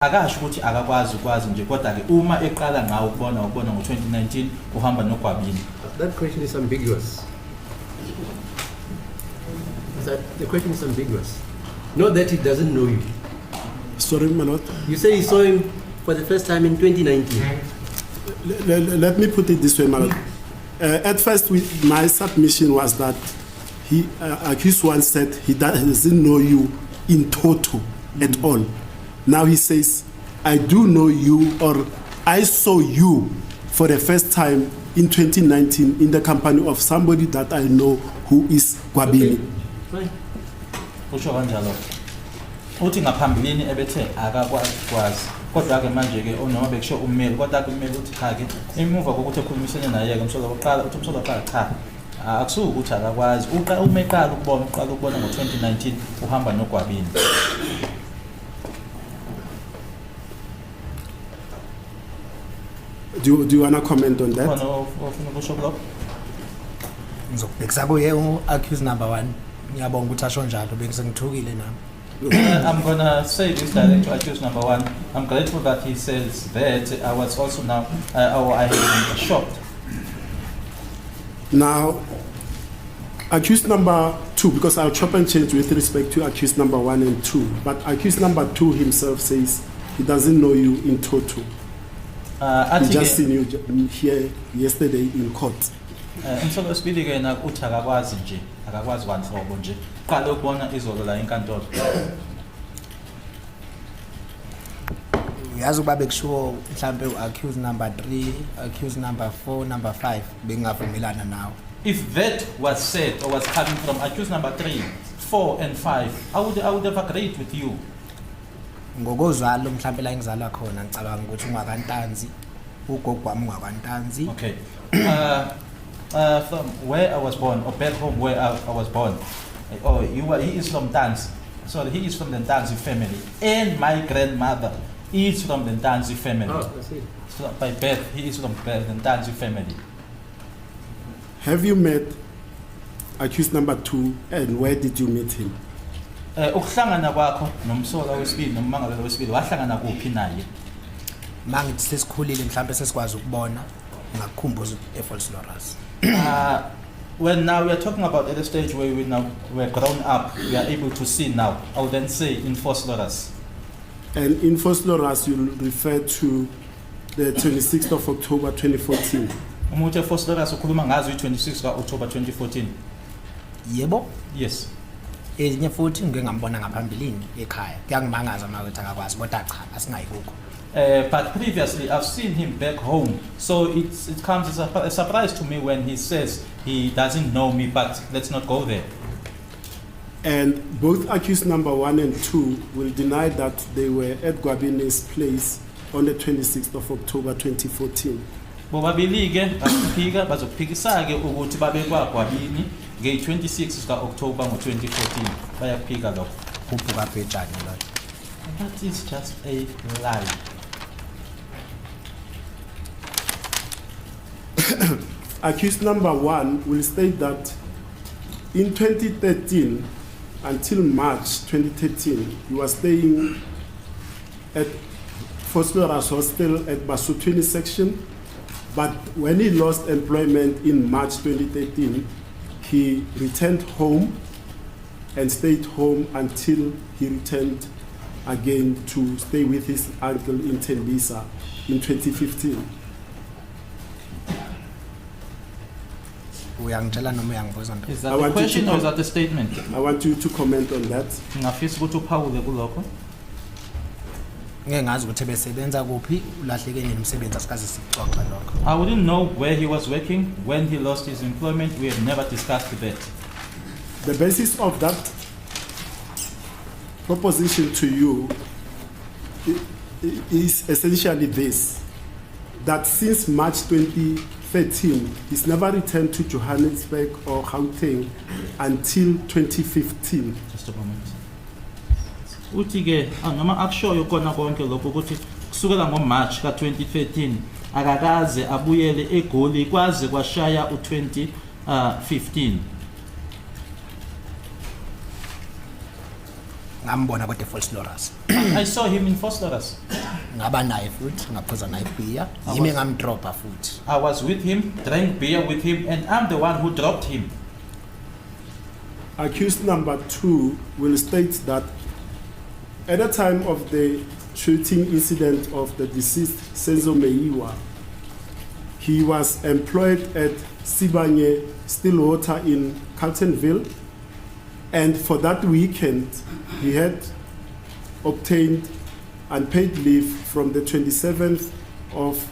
akasho ukuthi akakwazi nje kodwa ke uma eqala ngawo ukubona ngo2019 uhamba noGwabini. That question is ambiguous. The question is ambiguous. Not that he doesn't know you. Sorry, my lord. You say you saw him for the first time in 2019. Let me put it this way, my lord. At first, my submission was that he accused one said he doesn't know you in total at all. Now he says, I do know you, or I saw you for the first time in 2019 in the company of somebody that I know who is Gwabini. Fine. Usho kanjalo. Uthi ngaphambilini ebethe akakwazi. Kodwa ke manje ke noma bekusho ummeli kodwa ke ummeli uthi cha ke emuva kokuthi ekhulumisene naye ke umsolo oqala uthi umsolo oqala cha. Akusuka ukuthi akakwazi. Uma eqala ukubona ngo2019 uhamba noGwabini. Do you want to comment on that? Ufuna ukusho lokho? Ngizokubhekisa kuye accused number 1. Ngiyabonga ukuthi asho njalo bengisengithukile nami. I'm gonna say this direct to accused number 1. I'm grateful that he says that. I was also now I have been shocked. Now, accused number 2, because I'll chop and change with respect to accused number 1 and 2, but accused number 2 himself says he doesn't know you in total. He just seen you here yesterday in court. Umsolo wesibili ke na uthi akakwazi kwanhlobo nje. Qala ukubona izolo la enkantolo. Uyazi ukuba bekusho mhlambe accused number 3, accused number 4, number 5 bengavumelana nawe. If that was said or was coming from accused number 3, 4 and 5, I would have agreed with you. Ngokozalo mhlambe la engizalwa khona ngicabanga ukuthi ungakantanzi ugogo wami ungakantanzi. Okay. From where I was born, or back home where I was born, he is from Tanzi. Sorry, he is from the Tanzi family, and my grandmother is from the Tanzi family. Oh, I see. So by birth, he is from the Tanzi family. Have you met accused number 2, and where did you meet him? Ukuhlangana kwakho nomsola wesibili nommangalelo wesibili wahlangana kuphi naye? Mangithi sesikhulile mhlambe sesikwazi ukubona ngakukhumbuza eFalse Loras. When now we are talking about at the stage where we're grown up, we are able to see now. I would then say in False Loras. And in False Loras, you refer to the 26th of October 2014. Umuntu eFalse Loras ukhuluma ngazo i26 kaOctober 2014. Yebo? Yes. Enye futhi ngeke ngambona ngaphambilini ekhaya. Kuyangimangaza mawethu akakwazi kodwa cha asingayikho. But previously I've seen him back home, so it comes as a surprise to me when he says he doesn't know me, but let's not go there. And both accused number 1 and 2 will deny that they were at Gwabini's place on the 26th of October 2014. Bobabili ke bazophikisa ke ukuthi babe kwaGwabini nge26 kaOctober ngo2014 bayaphika lokho. Kuphuka phejani lo. That is just a lie. Accused number 1 will state that in 2013 until March 2013, he was staying at False Loras Hostel at Basotweni section, but when he lost employment in March 2013, he returned home and stayed home until he returned again to stay with his uncle in Tembisa in 2015. Uyangitshela noma uyangibuza nto. Is that the question or is that the statement? I want you to comment on that. Ngafisa ukuthi uphawule kulokho. Ngeke ngazi ukuthi besebenza kuphi ulahlekene nomsebenzi asikaze sixoxa lokho. I wouldn't know where he was working when he lost his employment. We have never discussed that. The basis of that proposition to you is essentially this, that since March 2013, he's never returned to Johannesburg or Gauteng until 2015. Just a moment. Uthi ke noma akushoyo kona konke lokho ukuthi kusukela ngoMarch ka2013 akakaze abuyele eGoli kwaze kwashaya u2015. ngambona kodwa false lorus I saw him in phosphorus. ngaba naye futhi ngaphuza naye beer yimi ngamdropa futhi I was with him, drank beer with him, and I'm the one who dropped him. Accused number 2 will state that at the time of the shooting incident of the deceased Senzo Meyiwa, he was employed at Sibanye Stillwater in Carltonville, and for that weekend he had obtained unpaid leave from the 27th of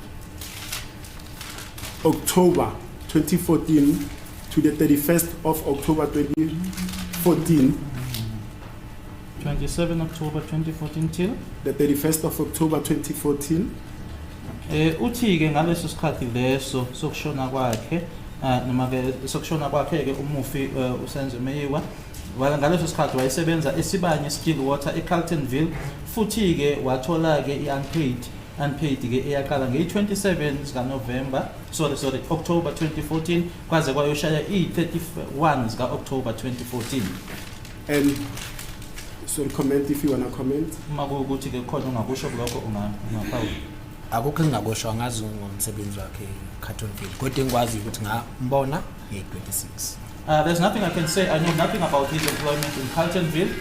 October 2014 to the 31st of October 2014, 27 October 2014 till. the 31st of October 2014, Uthi ke ngaleso sikhathi leso sokushona kwakhe noma ke sokushona kwakhe ke umufi uSenzo Meyiwa ngaleso sikhathi wayesebenza eSibanye Stillwater eCarltonville futhi ke wathola ke unpaid ke eyaqala nge-27 zika November October 2014 kwaze kwayoshaya i-31 zika October 2014. and sorry, comment if you wanna comment. Uma kuwukuthi ke khona ungakusho kulokho ungaphawula. akukho engingakusho ngazi ngomsebenzi wakhe eCarltonville kodwa engikwazi ukuthi ngambona nge-26 There's nothing I can say. I know nothing about his employment in Carltonville.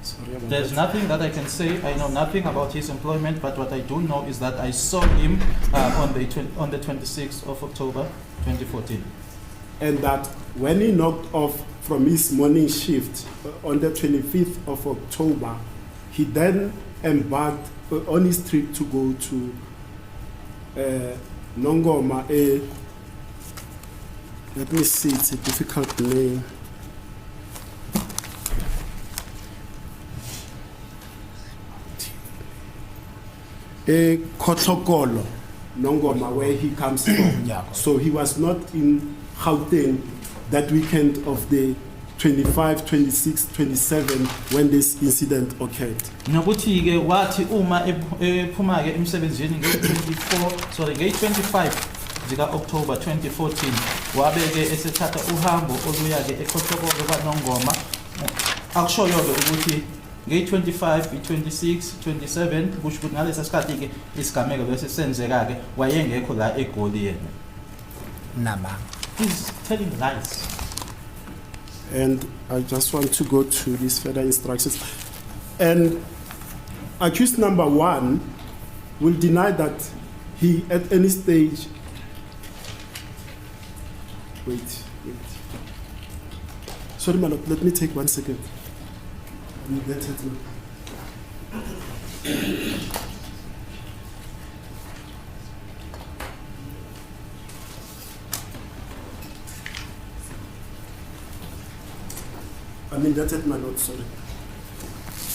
Sorry about There's that. nothing that I can say. I know nothing about his employment, but what I do know is that I saw him on the 26th of October 2014. And that when he knocked off from his morning shift on the 25th of October, he then embarked on his trip to go to Nongoma. Let me see, it's a difficult name. Kotlokolo, Nongoma, where he comes from. Yeah. So he was not in Gauteng that weekend of the 25, 26, 27 when this incident occurred. Nokuthi ke wathi uma ephuma ke emsebenzini nge-25 zika October 2014 wabe ke esethatha uhambo oluya ke eKhohlokolo kwaNongoma. Akushoyo ke ukuthi nge-25, i-26, 27 kusho ukuthi ngalesa sikhathi ke isigameko bese senzeka ke wayengekho la eGoli yena. namanga He's telling lies. And I just want to go to these further instructions. And accused number 1 will deny that he at any stage. Wait. Sorry, my lord, let me take 1 second. That's it. That's it, my lord, sorry.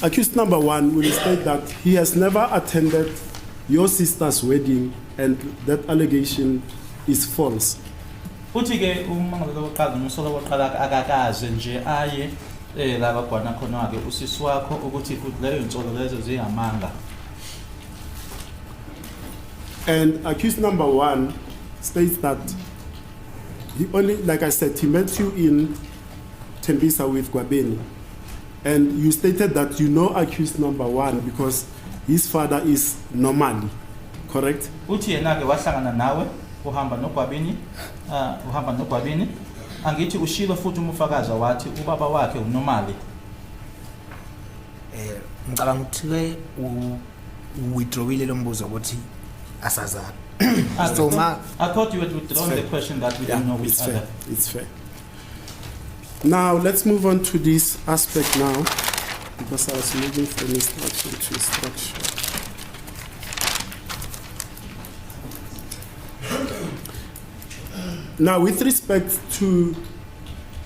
Accused number 1 will state that he has never attended your sister's wedding and that allegation is false. Uthi ke uMangalelwa wokuqala nomsolo wokuqala akakaze nje aye la kwagwana khona ke usisi wakho ukuthi futhi leyo insolo lezo ziyamanga. And accused number 1 states that he only, like I said, he met you in Tembisa with Gwabeni. And you stated that you know accused number 1 because his father is normally, correct? Uthi yena ke wahlangana nawe uhamba noGwabini angithi ushilo futhi umfakazi wathi ubaba wakhe uNomali. ngicabanga ukuthi ke withdrawile lo mbuzo ukuthi asazana so ma I thought you had withdrawn the question that we don't know each it's other. fair. It's fair. Now let's move on to this aspect now, because I was moving from instruction to instruction. Now, with respect to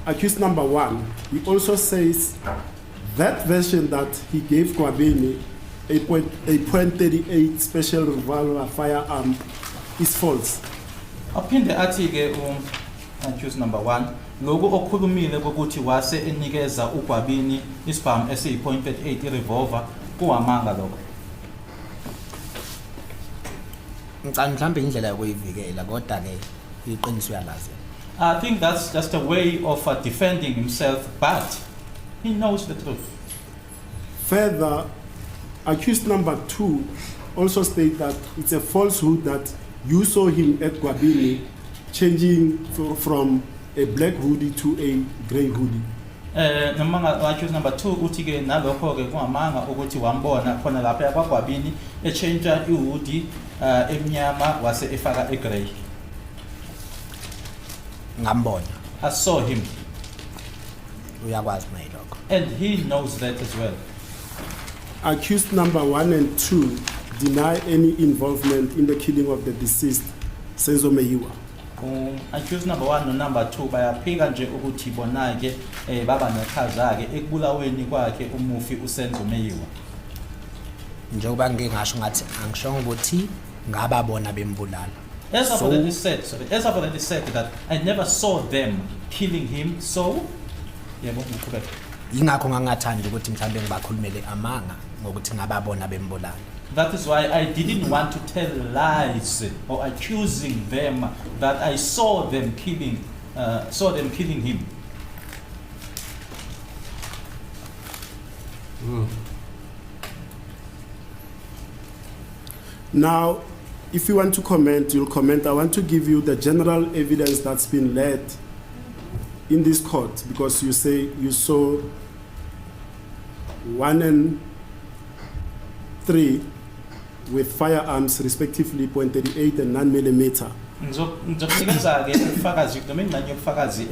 accused number 1, he also says that version that he gave Gwabeni, a .38 special revolver firearm, is false. Aphinde athi ke accused number 1 lokho okhulumile ukuthi wase enikeza uGwabini isibhamu esiyi.38 revolver kuwamanga lokho. ngicabanga mhlambe indlela yokuyivikela kodwa ke iqiniso uyalazi. I think that's just a way of defending himself, but he knows the truth. Further, accused number 2 also states that it's a falsehood that you saw him at Gwabini changing from a black hoodie to a grey hoodie. Accused number 2 uthi ke nalokho ke kungamanga ukuthi wambona khona lapha kwaGwabini echange ihoodie emnyama wase efaka egrey. Ngambona. I saw him. Uyakwazi naye lokho. And he knows that as well. Accused number 1 and 2 deny any involvement in the killing of the deceased, Senzo Meyiwa. Accused number 1 no number 2 bayaphika nje ukuthi bona ke baba neqhaza ke ekubulaweni kwakhe umufi uSenzo Meyiwa. Njengoba ngingasho ngathi angishongo ukuthi ngababona bembulala. As I've already said that I never saw them killing him, so yebo ngikubeka. Ingakho ngangathanda ukuthi mhlambe ngibakhulumele amanga ngokuthi ngababona bembulala. That is why I didn't want to tell lies or accusing them that I saw them killing him. Now, if you want to comment, you'll comment. I want to give you the general evidence that's been led in this court, because you say you saw 1 and 3 with firearms respectively .38 and 9mm. Ngizokunikeza ke ubufakazi noma ingxenye yobufakazi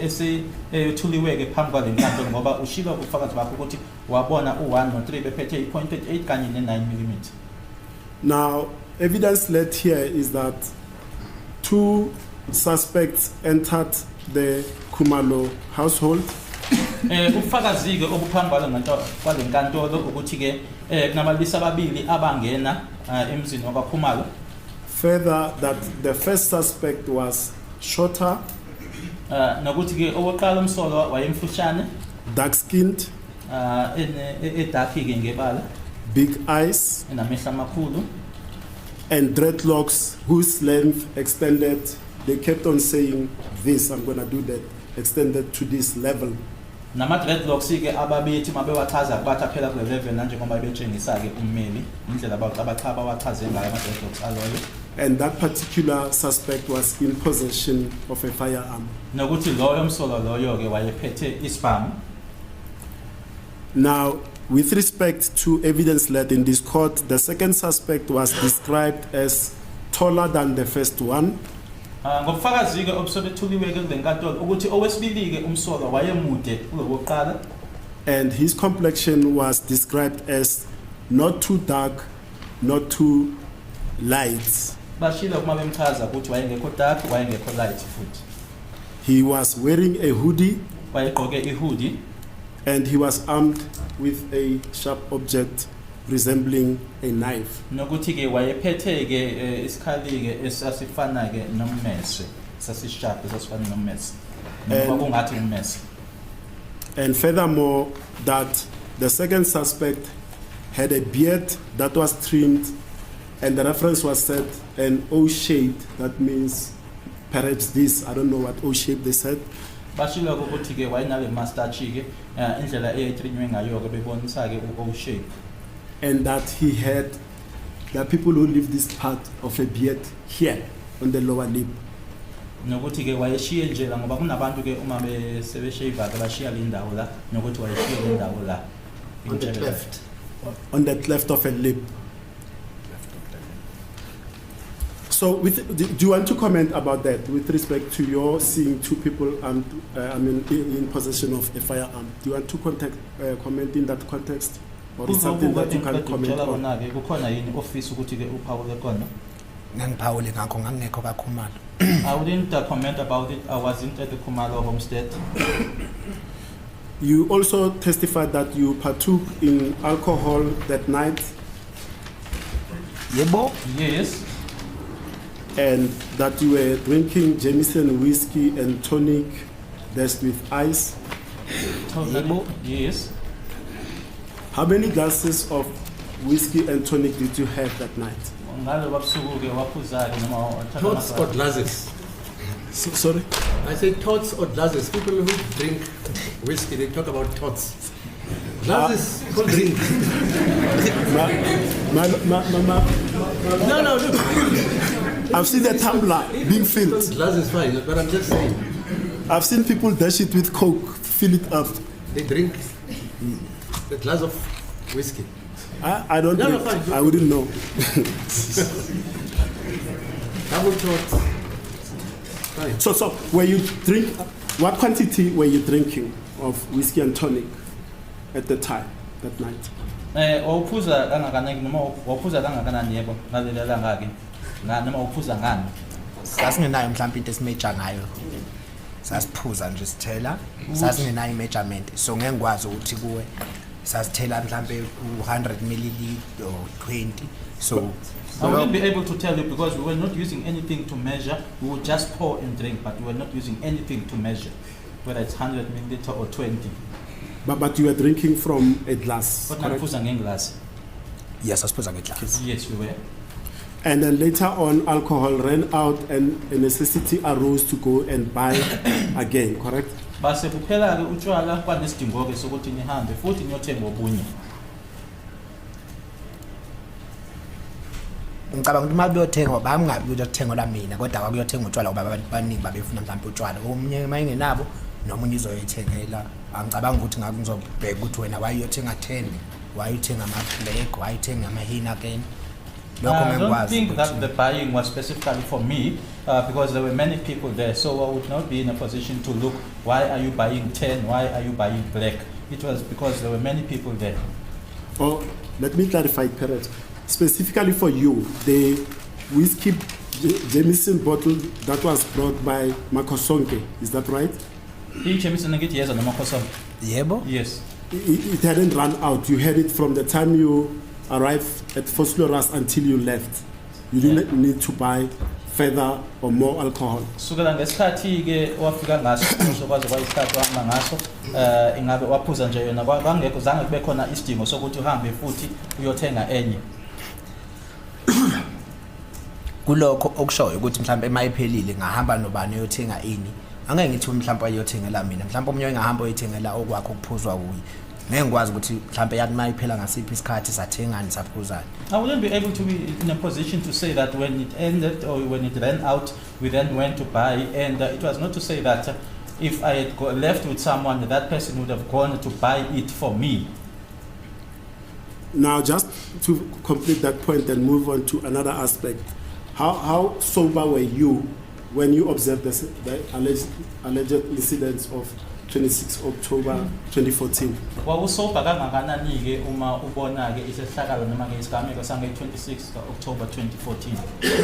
eseyothuliwe ke phambi kwale nkantolo ngoba ushilo ubufakazi bakho ukuthi wabona u1 no3 bephethe i.38 kanye ne9mm. Now, evidence led here is that 2 suspects entered the Khumalo household. Ubufakazi ke obuphambi kwale nkantolo ukuthi ke kunabalisa ababili abangena emzini wakwaKhumalo. Further, that the first suspect was shorter, nokuthi ke owoqala umsolo wayemfushane, dark-skinned, edark ke ngebala, big eyes, enamehlo amakhulu, and dreadlocks whose length extended. They kept on saying this, I'm going to do that, extended to this level. Nama dreadlocks ke ababethi mabewachaza kubathi phela kule level nanje ngoba betshengisa ke ummeli indlela abachaba wachaze ngayo ama dreadlocks aloyo. And that particular suspect was in possession of a firearm. Nokuthi loyo msolo loyo ke wayephethe isibhamu. Now, with respect to evidence led in this court, the second suspect was described as taller than the first one. Ngobufakazi ke obusobethuliwe ke kule nkantolo ukuthi owesibili ke umsolo wayemude kulowoqala. And his complexion was described as not too dark, not too light. Bashilo kuma bemchaza ukuthi wayengekho dark, wayengekho light futhi. He was wearing a hoodie. Wayegqoke ihoodie. And he was armed with a sharp object resembling a knife. Nokuthi ke wayephethe ke isikhali ke esasifana ke nommese, sasisharp esasifana nommese. Ngoba kungathi ummese. And furthermore, that the second suspect had a beard that was trimmed, and the reference was set an O-shaped. That means perhaps this, I don't know what O-shaped they said. Bashilo ukuthi ke wayenale mustache ke indlela eyitrinywe ngayo ke bebonisa ke O-shape. And that he had, there are people who leave this part of a beard here on the lower lip. Nokuthi ke wayeshiye nje la ngoba kunabantu ke uma besebeshave ke bashiya le ndawo la nokuthi wayeshiye le ndawo la on the left. On the left of a lip. So, do you want to comment about that with respect to your seeing 2 people and in possession of a firearm? Do you want to comment in that context, or is something that you can comment on? Kukhona yini office ukuthi ke uphawule kona? Ngangiphawule ngakho ngangekho kaKhumalo. I wouldn't comment about it. I wasn't at the Khumalo homestead. You also testified that you partook in alcohol that night. Yebo. Yes. And that you were drinking Jameson whiskey and tonic dashed with ice. Yebo. Yes. How many glasses of whiskey and tonic did you have that night? Thoughts or glasses? Sorry? I say tots or glasses. People who drink whiskey, they talk about tots. Glasses, people drink. No, look. I've seen the tumbler being filled. Glasses fine, but I'm just saying. I've seen people dash it with Coke, fill it up. They drink a glass of whiskey. I don't No, drink. fine. I wouldn't know. Double tots. Fine. So where you drink, what quantity were you drinking of whiskey and tonic at the time, that night? Wawuphuza kangakanani noma wawuphuza kangakanani yebo ngaleli langa ke noma wawuphuza ngani? Sasingenayo mhlawumbe into esimeja ngayo. Sasiphuza nje sithela. Sasingenayo measurement. So ngeke ngikwazi ukuthi kuwe sasithela mhlawumbe 100 ml or 20. So I wouldn't be able to tell you because we were not using anything to measure. We would just pour and drink, but we were not using anything to measure, whether it's 100 milliliter or 20. But you were drinking from a glass, But correct? naphuza ngeglass. yes, sasiphuza ngeglass. Yes, we were. And then later on, alcohol ran out and a necessity arose to go and buy again, correct? Base kuphela ke utshwala kwanesidingo ke sokuthi nihambe futhi niyothenga obunye. Ngicabanga ukuthi mabe uyothenga bangabi uyothenga la mina kodwa akuyothenga utshwala ngoba abantu baningi babefuna mhlawumbe utshwala. Omunye mayingenabo nomunye uzoyithengela. Angicabanga ukuthi ngaku ngizobheka ukuthi wena wayeyothenga 10, wayeyothenga ama black, wayeyothenga ama Heineken. I don't think that the buying was specifically for me because there were many people there, so I would not be in a position to look, why are you buying 10, why are you buying black? It was because there were many people there. Oh, let me clarify, Perez. Specifically for you, the whiskey Jameson bottle that was brought by Makosonke, is that right? Yebo. Yes. It hadn't run out. You had it from the time you arrived at Fosloras until you left. You didn't need to buy further or more alcohol. Sukela ngesikhathi ke wafika ngaso sokwazi kwayisikhathi wahamba ngaso ingabe waphuza nje yona kwangekho zange kube khona isidingo sokuthi uhambe futhi uyothenga enye. Kulokho okushoyo ukuthi mhlawumbe mayiphelile ngahamba nobani uyothenga ini. Angeke ngithi mhlawumbe ayothengela mina. Mhlawumbe umunye engahamba uyithengela okwakho kuphuzwa kuyi. Ngeke ngikwazi ukuthi mhlawumbe yathi mayiphela ngasiphi isikhathi sathengani saphuzana. I wouldn't be able to be in a position to say that when it ended or when it ran out, we then went to buy. And it was not to say that if I had left with someone, that person would have gone to buy it for me. Now, just to complete that point and move on to another aspect, how sober were you when you observed the alleged incidents of 26 October 2014? Wawusobha kangakanani ke uma ubona ke isehlakalo noma ke isigameko sange 26 October 2014?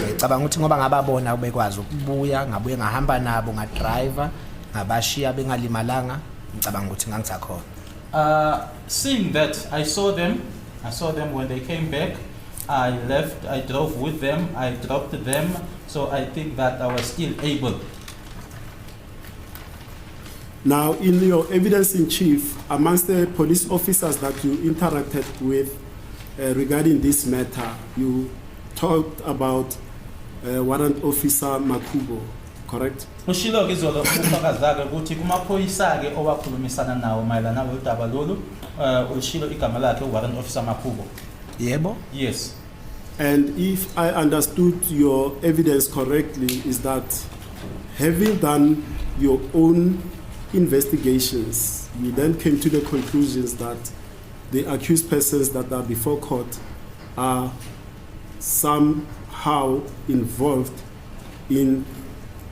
Ngicabanga ukuthi ngoba ngababona ubekwazi ukubuya ngabuye ngahamba nabo ngadriver ngabashiya bengalimalanga ngicabanga ukuthi ngangisakhona. Seeing that I saw them when they came back. I left, I drove with them, I dropped them, so I think that I was still able. Now, in your evidence in chief, amongst the police officers that you interacted with regarding this matter, you talked about Warrant Officer Makubo, correct? Ushilo ke izolo ufakazi zakhe ukuthi kumaphoyisa ke owakhulumisana nawo mayelana nodaba lolu ushilo igama lakhe Warrant Officer Makubo. Yebo. Yes. And if I understood your evidence correctly, is that having done your own investigations, you then came to the conclusions that the accused persons that are before court are somehow involved in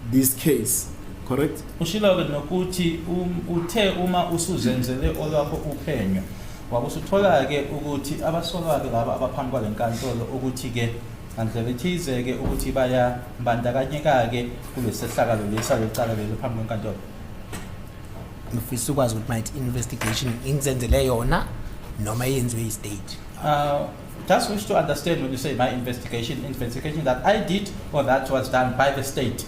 this case, correct? Ushilo ke nokuthi uthe uma usuzenzele olwakho uphenyo wakusuthola ke ukuthi abasolwa ke laba abaphambi kwalenkantolo ukuthi ke ngandlela ethize ke ukuthi baya mbandakanyeka ke kulesehlakalo lesalecala lelo phambi kwenkantolo. Ngifisa ukwazi ukuthi might investigation ingizenzele yona noma yenziwe yi-state. Just wish to understand when you say my investigation that I did or that was done by the state.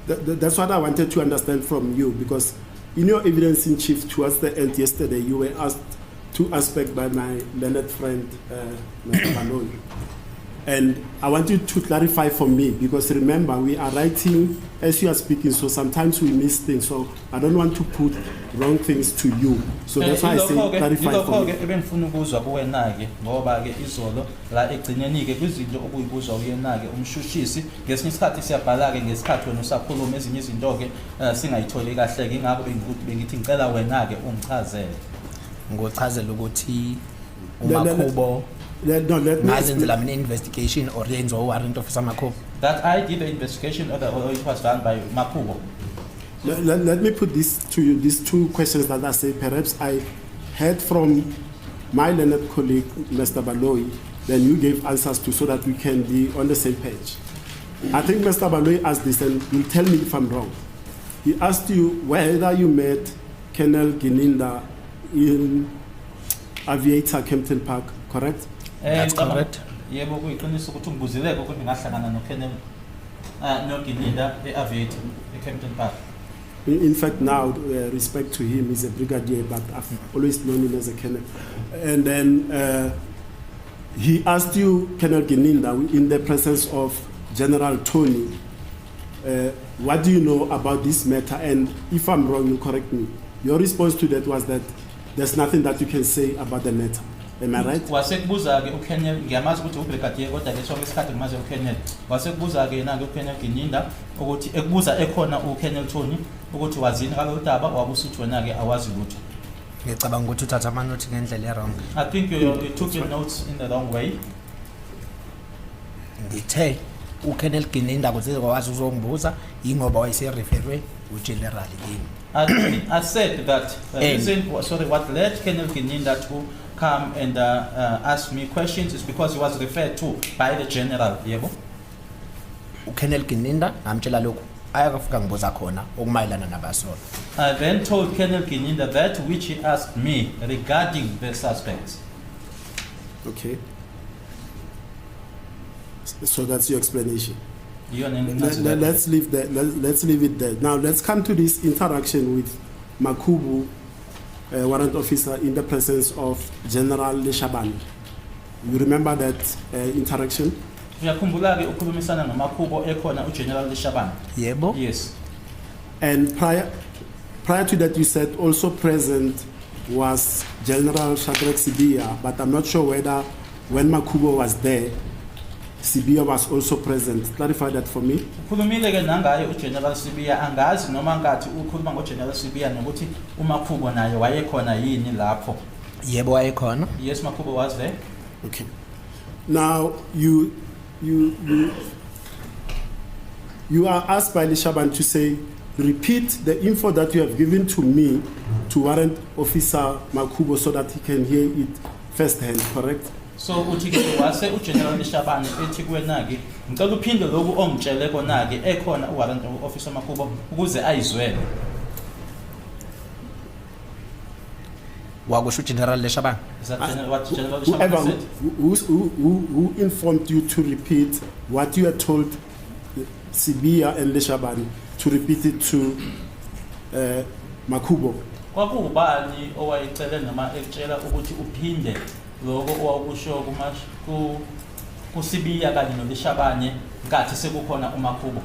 That's what I wanted to understand from you, because in your evidence in chief towards the end yesterday, you were asked two aspects by my learned friend, Mr. Malone. And I want you to clarify for me, because remember, we are writing as you are speaking, so sometimes we miss things. So I don't want to put wrong things to you. So that's why I say clarify for me. Ebengifuna ukuzwa kuwena-ke ngoba-ke izolo la egcineni-ke kwizinto okuyibuzwa uyena-ke umshushisi ngesinye isikhathi siyabhala-ke ngesikhathi wena usakhuluma ezinye izinto-ke singayitholi kahle-ke ingakho bengithi ngicela wena-ke ungichazele. Ngochazela ukuthi uMakhubo ngazenzela mina investigation or yenziwa warrant officer Makhubo. That I did the investigation or it was done by Makhubo. Let me put this to you, these two questions that I say. Perhaps I heard from my learned colleague, Mr. Baloyi, then you gave answers to so that we can be on the same page. I think Mr. Baloyi asked this, and will tell me if I'm wrong. He asked you whether you met Colonel Gininda in Aviator Kempton Park, correct? That's correct. Yebo kuyiqiniso ukuthi ngibuzileke ukuthi ngahlangana noKenneth noGininda eAviator eKempton Park. In fact, now, respect to him, he's a brigadier, but I've always known him as a colonel. And then he asked you, Colonel Gininda, in the presence of General Tony, what do you know about this matter? And if I'm wrong, you correct me. Your response to that was that there's nothing that you can say about the matter. Am I right? Wasekubuza-ke uKenneth ngiyamazi ukuthi ubrigadier kodwa-ke sonke isikhathi ngimazi uKenneth. Wasekubuza-ke yena-ke uKenneth Gininda ukuthi ekubuza ekhona uKenneth Tony ukuthi wazini ngalo daba wabusuthi wena-ke awazi lutho. Ngicabanga ukuthi uthatha amanothi ngendlela e-wrong. I think you took your notes in the wrong way. Ngithe uKenneth Gininda kuze kwazi uzongibuza ingoba wayesereferwe uGeneral yini. I said that the reason, what led Kenneth Gininda to come and ask me questions is because he was referred to by the general. Yebo. uKenneth Gininda ngamtshela lokho ayakafika ngibuza khona okumayelana nabasolo. I then told Kenneth Gininda that which he asked me regarding the suspects. Okay. So that's your explanation. Let's leave that. Let's leave it there. Now let's come to this interaction with Makhubo, warrant officer, in the presence of General Leshabane. You remember that interaction? Uyakhumbula-ke ukukhulumisana noMakhubo ekhona uGeneral Leshabane? Yebo. Yes. And prior to that, you said also present was General Shadrach Sibiya, but I'm not sure whether when Makhubo was there, Sibiya was also present. Clarify that for me. Ukhulumile-ke nangaye uGeneral Sibiya, angazi noma ngathi ukhuluma ngoGeneral Sibiya nokuthi uMakhubo naye wayekhona yini lapho. Yebo wayekhona. Yes, Makhubo was there. Okay. Now you are asked by Leshabane to say, repeat the info that you have given to me to Warrant Officer Makhubo so that he can hear it firsthand, correct? So uthi-ke wase uGeneral Leshabane ethi kuwena-ke ngicela uphinde lokhu ongitshele kona-ke ekhona uWarrant Officer Makhubo ukuze ayizwele. Wakusho uGeneral Leshabane. Is that what General Leshabane said? Who informed you to repeat what you had told Sibiya and Leshabane to repeat it to Makhubo? Kwakubani owayecele noma ekutshela ukuthi uphinde lokho owakusho kuSibiya kanye noLeshabane ngathi sekukhona uMakhubo?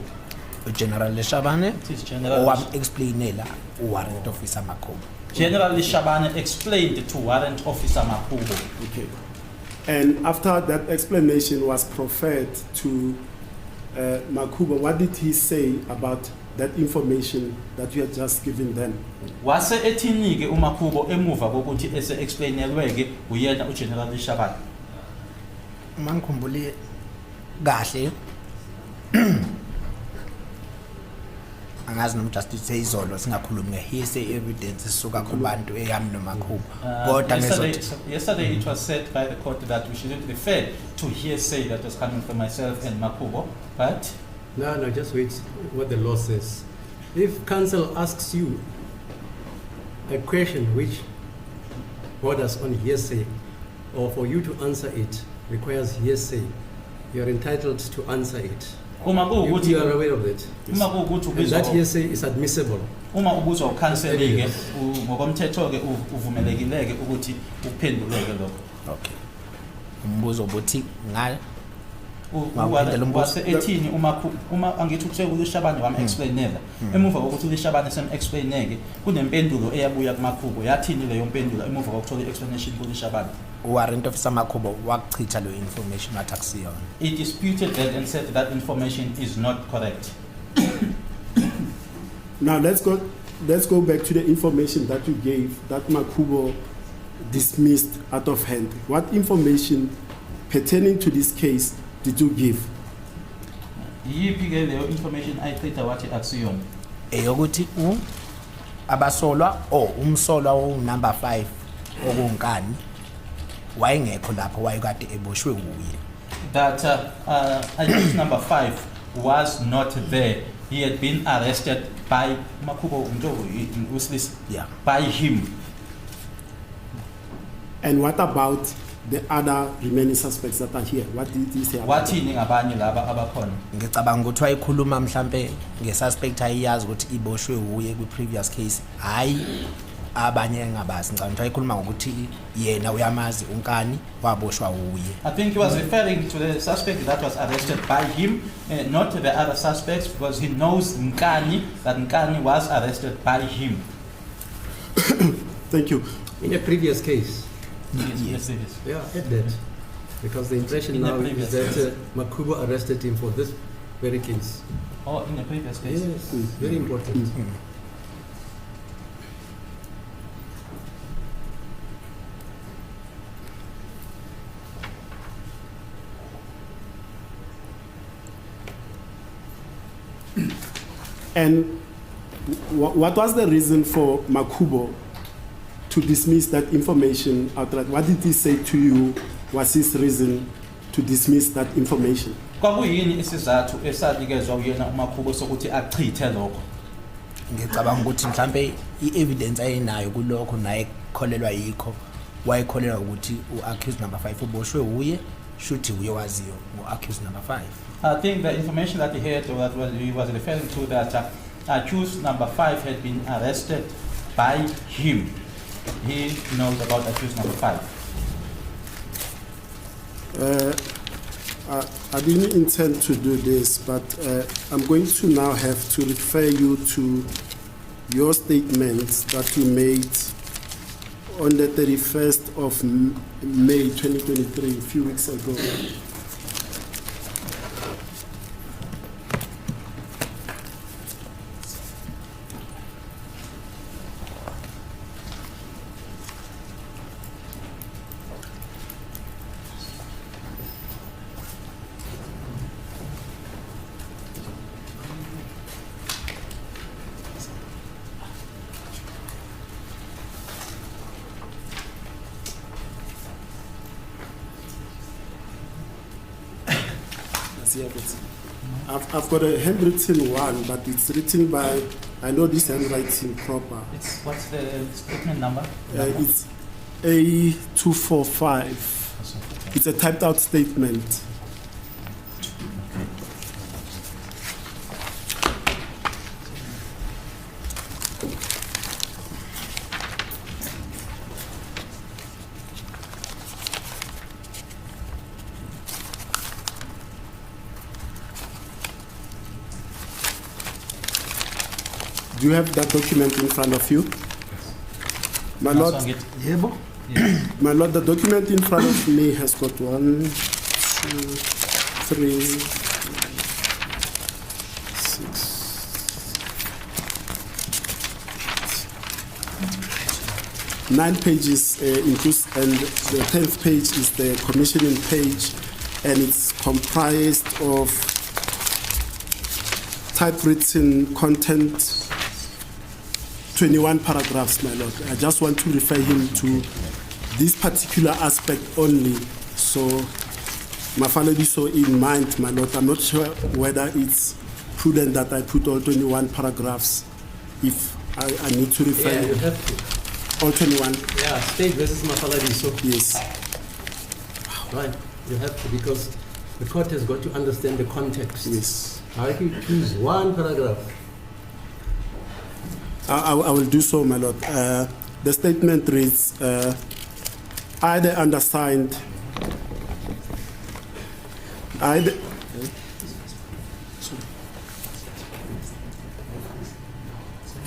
uGeneral Leshabane General owam-explainela uWarrant Officer Makhubo. General Leshabane explained to Warrant Officer Makhubo. Okay. And after that explanation was proffered to Makhubo, what did he say about that information that you had just given them? Wase ethini-ke uMakhubo emuva kokuthi ese-explainelwe-ke uyena uGeneral Leshabane? Uma ngikhumbule kahle angazi noma just izolo singakhulumi nge-hearsay evidence sisuka kubantu eyami noMakhubo. Kodwa yesterday it was said by the court that we shouldn't refer to hearsay that was coming from myself and Makhubo, but No, just wait what the law says. If counsel asks you a question which borders on hearsay, or for you to answer it requires hearsay, you are entitled to answer it. You are aware of that. And that hearsay is admissible. Uma ubuzwa ukhanseli-ke ngokomthetho-ke uvumelekile-ke ukuthi uphenduleke lokho. Okay. Umbuzo obuthi Ngawuphendula umbuzo. wase-18 uma angithi kusuke uLishabane wam-explainela emuva kokuthi uLishabane sem-explaineke kunempendulo eyabuya kuMakhubo yathini leyo mpendulo emuva kokuthola i-explanation kuLishabane. Warrant Officer Makhubo wakuchitha lo information wathi akusiyona. He disputed that and said that information is not correct. Now let's go back to the information that you gave that Makhubo dismissed out of hand. What information pertaining to this case did you give? Yiphi ke leyo information ayichitha wathi akusiyona? Eyokuthi abasolwa umsolwa number 5 okunkani wayengekho lapho wayekade eboshwe kuye. That accused number 5 was not there. He had been arrested by Makhubo by him. And what about the other remaining suspects that are here? What did he say about them? Wathini ngabanye laba abakhona? Ngicabanga ukuthi wayikhuluma mhlambe ngesuspect ayiyazi ukuthi iboshwe uye kwi-previous case hayi abanye engabazi. Ngicabanga ukuthi wayikhuluma ngokuthi yena uyamazi unkani waboshwa uye. I think he was referring to the suspect that was arrested by him, not the other suspects, because he knows Nkani, that Nkani was arrested by him. Thank you. In a previous case. Yes. Yeah, I had that. Because the impression In the now previous is that Makhubo arrested him for this very case. Oh, in the previous case? Yes, very important. And what was the reason for Makhubo to dismiss that information outright? What did he say to you was his reason to dismiss that information? Kwakuyini isizathu esanikezwa uyena uMakhubo sokuthi achithe lokho? Ngicabanga ukuthi mhlambe i-evidence ayinayo kulokho naye ekholelwa yikho wayekholelwa ukuthi u-accused number 5 uboshwe uye shuthi uye waziyo ngo-accused number 5. I think the information that he had, or that he was referring to, that accused number 5 had been arrested by him. He knows about accused number 5. I didn't intend to do this, but I'm going to now have to refer you to your statements that you made on the 31st of May 2023, a few weeks ago. I've got a handwritten one, but it's written by, I know this handwriting proper. What's the statement number? It's A245. It's a typed out statement. Do you have that document in front of you? My Lord, my Lord, the document in front of me has got 1, 2, 3, 6, 9 pages includes, and the 10th page is the commissioning page, and it's comprised of typewritten content, 21 paragraphs, my Lord. I just want to refer him to this particular aspect only. So, my family so in mind, my Lord. I'm not sure whether it's prudent that I put all 21 paragraphs if I need to refer Yeah, you have to. all 21. Yeah, state versus Mafaladi, so Yes. right, you have to, because the court has got to understand the context. Yes. How can you choose one paragraph? I will do so, my Lord. The statement reads, I, the undersigned,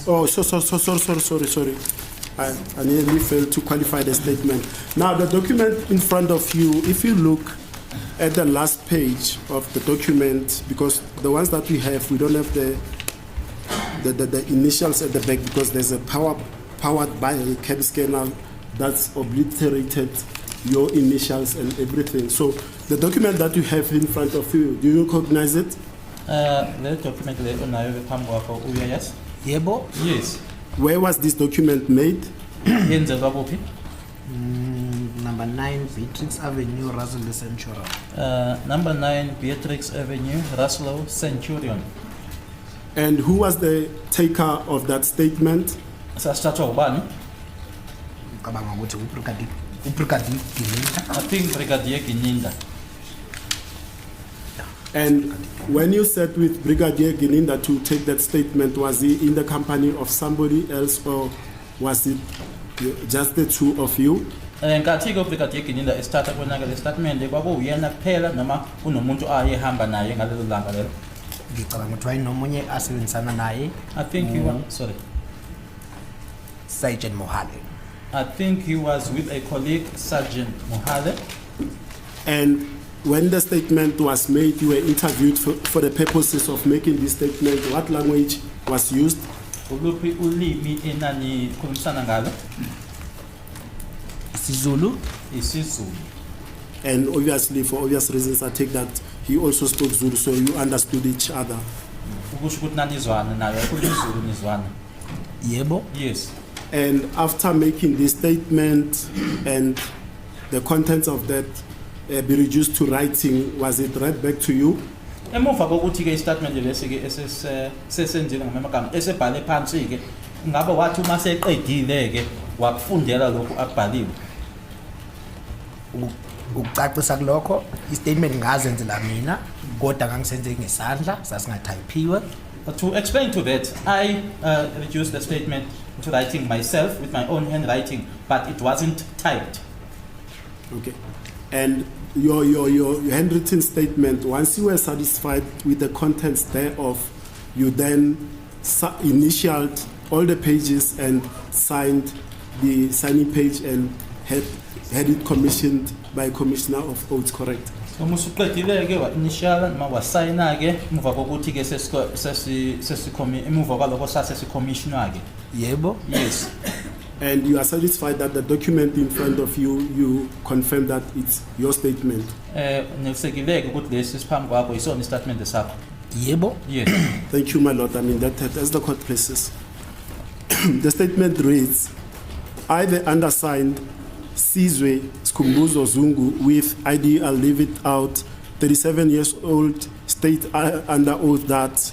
Oh, sorry. I nearly failed to qualify the statement. Now, the document in front of you, if you look at the last page of the document, because the ones that we have, we don't have the initials at the back because there's a powered by a CAD scanner that's obliterated your initials and everything. So the document that you have in front of you, do you recognize it? Le document le unayo phambi kwakho yes? Yebo. Yes. Where was this document made? Yenzelwa kuphi? Number 9 Beatrix Avenue, Russell Centurion. Number 9 Beatrix Avenue, Russell Centurion. And who was the taker of that statement? Sasithathwa ubani? Ngicabanga ukuthi ubrigadier Gilinda. I think Brigadier Gininda. And when you sat with Brigadier Gininda to take that statement, was he in the company of somebody else or was it just the two of you? Nkathi ke Brigadier Gininda esithatha konake le statement kwakuyena kuphela noma kunomuntu ayehamba naye ngalelo langa lelo? Ngicabanga ukuthi wayenomunye asebenzisana naye. I think he was sorry. Sergeant Mohale. I think he was with a colleague, Sergeant Mohale. And when the statement was made, you were interviewed for the purposes of making this statement. What language was used? Uluphi ulimi enani khulumisana ngalo? isiZulu. IsiZulu. And obviously, for obvious reasons, I take that he also spoke Zulu, so you understood each other. Ukusho ukuthi nanizwana naye ukhuluma isiZulu nizwana. Yebo. Yes. And after making this statement and the contents of that be reduced to writing, was it read back to you? Emuva kokuthi ke istatement lesi ke sesenzile ngamagama esebhale phansi ke ngabe wathi uma seqedile ke wakufundela lokhu akubhaliwe. Ukucacisa kulokho istatement ngazenzela mina kodwa ngangisenze ngesandla sasingathayiphiwe. To explain to that, I reduced the statement to writing myself with my own handwriting, but it wasn't typed. Okay. And your handwritten statement, once you were satisfied with the contents thereof, you then initialed all the pages and signed the signing page and had it commissioned by Commissioner of Oaths, correct? Umusuqedile ke wa initial noma wasayina ke emuva kokuthi ke emuva kwalokho sasesikhommissionwa ke. Yebo. Yes. And you are satisfied that the document in front of you confirm that it's your statement? Nelisekile ke ukuthi lesi siphambi kwakho isona istatement sakho. Yebo. Yes. Thank you, my lord. I mean, that as the court places. The statement reads, I, the undersigned, Sizwe Skumbuzo Zungu, with ID, I'll leave it out, 37 years old, state under oath that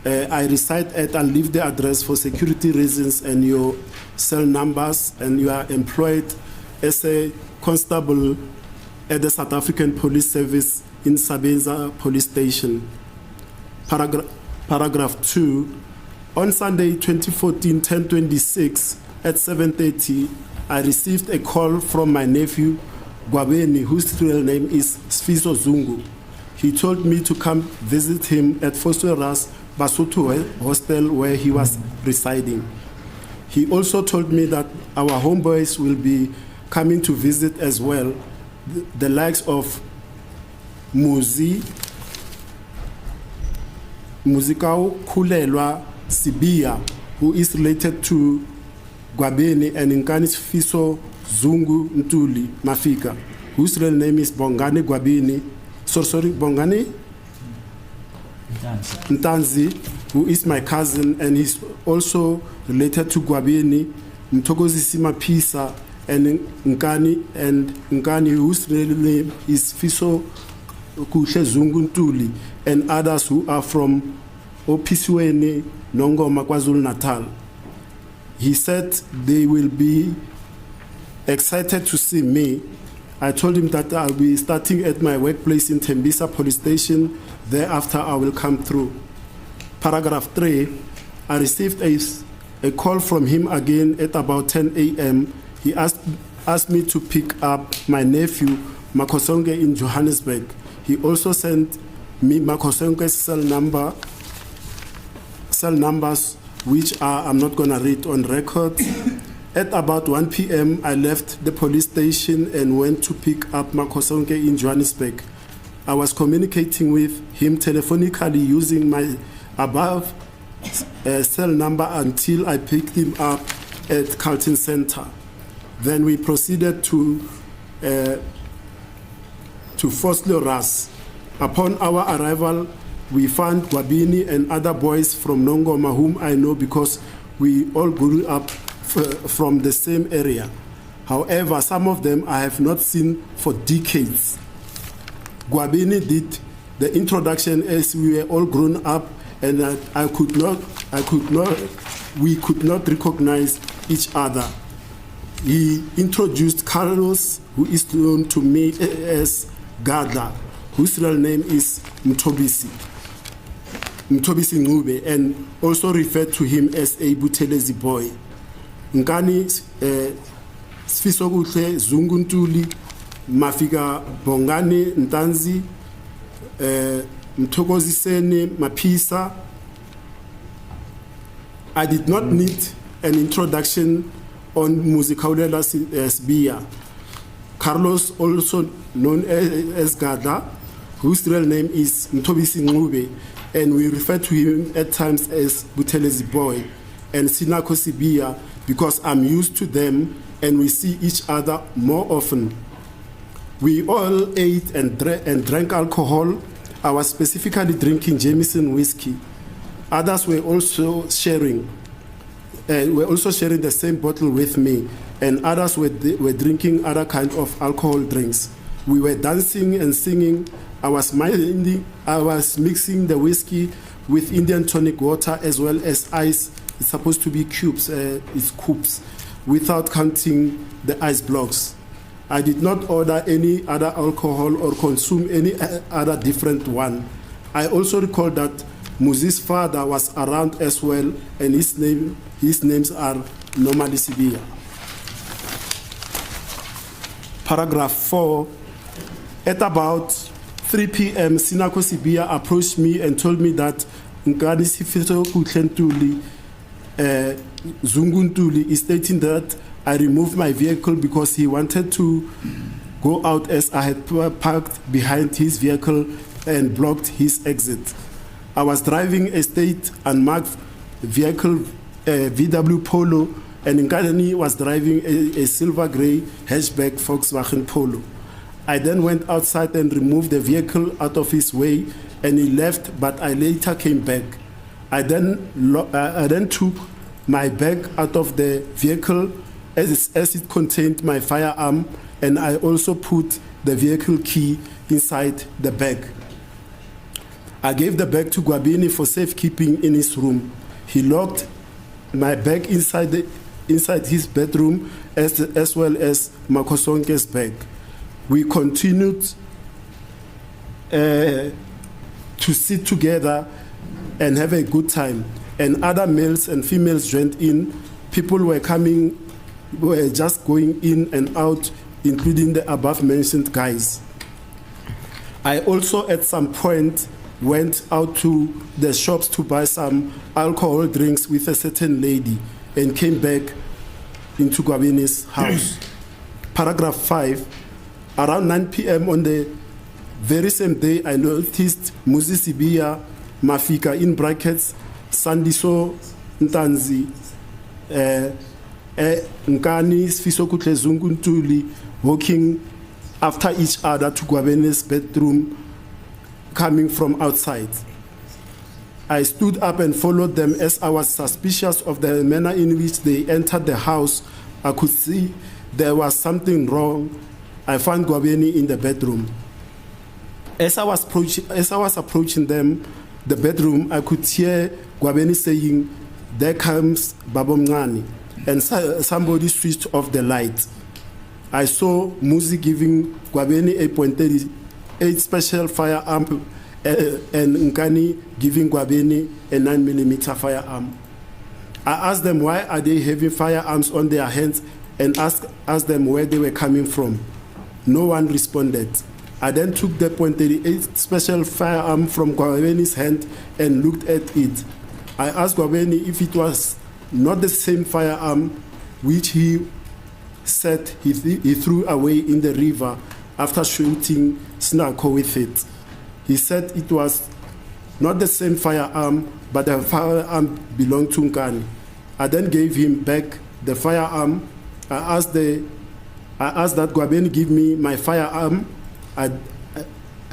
I reside at, I'll leave the address for security reasons and your cell numbers, and you are employed as a constable at the South African Police Service in Sabenza Police Station. Paragraph 2, on Sunday 2014-10/26 at 7:30, I received a call from my nephew, Gwabeni, whose real name is Sfiso Zungu. He told me to come visit him at Fosweras Basotho hostel where he was residing. He also told me that our homeboys will be coming to visit as well, the likes of Muzikao Kulelwa Sibia, who is related to Gwabeni, and Nkani's Fiso Zungu Ntuli Mafika, whose real name is Bongani Gwabini. Sorry, Bongani Ntanzi, who is my cousin, and he's also related to Gwabini, Mthokozisima Pisa, and Nkani, whose real name is Fiso Kushe Zungu Ntuli, and others who are from Opisweni, Nongoma, KwaZulu-Natal. He said they will be excited to see me. I told him that I'll be starting at my workplace in Tembisa Police Station. Thereafter, I will come through. Paragraph 3, I received a call from him again at about 10 a.m. He asked me to pick up my nephew, Makosonge, in Johannesburg. He also sent me Makosonke's cell numbers, which I'm not going to read on record. At about 1 p.m., I left the police station and went to pick up Makosonke in Johannesburg. I was communicating with him telephonically using my above cell number until I picked him up at Carlton Center. Then we proceeded to Vosloorus. Upon our arrival, we found Gwabini and other boys from Nongoma, whom I know because we all grew up from the same area. However, some of them I have not seen for decades. Gwabini did the introduction as we were all grown up, and we could not recognize each other. He introduced Carlos, who is known to me as Gada, whose real name is Mtobisi Ngube, and also referred to him as a Buthelezi boy. Nkani Sfisokuhle Zunguntuli Mafika Bongani Ntanzi Mthokoziseni Mapisa. I did not need an introduction on Musicaulela Sbia. Carlos, also known as Gada, whose real name is Mtobisi Ngube, and we refer to him at times as Buthelezi boy, and Sinako Sibia, because I'm used to them and we see each other more often. We all ate and drank alcohol. I was specifically drinking Jameson whiskey. Others were also sharing the same bottle with me, and others were drinking other kind of alcohol drinks. We were dancing and singing. I was mixing the whiskey with Indian tonic water as well as ice. It's supposed to be cubes, it's cubes, without counting the ice blocks. I did not order any other alcohol or consume any other different one. I also recall that Muzi's father was around as well, and his names are normally Sibia. Paragraph 4. At about 3 p.m., Sinako Sibia approached me and told me that Nkani Sifiso Kutlentuli Zunguntuli is stating that I removed my vehicle because he wanted to go out as I had parked behind his vehicle and blocked his exit. I was driving a state unmarked vehicle, VW Polo, and Nkani was driving a silver gray hatchback Volkswagen Polo. I then went outside and removed the vehicle out of his way, and he left, but I later came back. I then took my bag out of the vehicle as it contained my firearm, and I also put the vehicle key inside the bag. I gave the bag to Gwabini for safekeeping in his room. He locked my bag inside his bedroom as well as Makosonke's bag. We continued to sit together and have a good time, and other males and females joined in. People were just going in and out, including the above mentioned guys. I also at some point went out to the shops to buy some alcohol drinks with a certain lady and came back into Gwabini's house. Paragraph 5. Around 9 p.m. on the very same day, I noticed Muzi Sibia Mafika, in brackets, Sandiso Ntanzi, Nkani Sfisokutle Zunguntuli, walking after each other to Gwabini's bedroom, coming from outside. I stood up and followed them as I was suspicious of the manner in which they entered the house. I could see there was something wrong. I found Gwabini in the bedroom. As I was approaching them, the bedroom, I could hear Gwabini saying, "There comes Babomngani," and somebody switched off the light. I saw Muzi giving Gwabini a .38 special firearm and Nkani giving Gwabini a 9mm firearm. I asked them why are they having firearms on their hands and asked them where they were coming from. No one responded. I then took the .38 special firearm from Gwabeni's hand and looked at it. I asked Gwabeni if it was not the same firearm which he said he threw away in the river after shooting Snako with it. He said it was not the same firearm, but the firearm belonged to Nkani. I then gave him back the firearm. I asked that Gwabeni give me my firearm.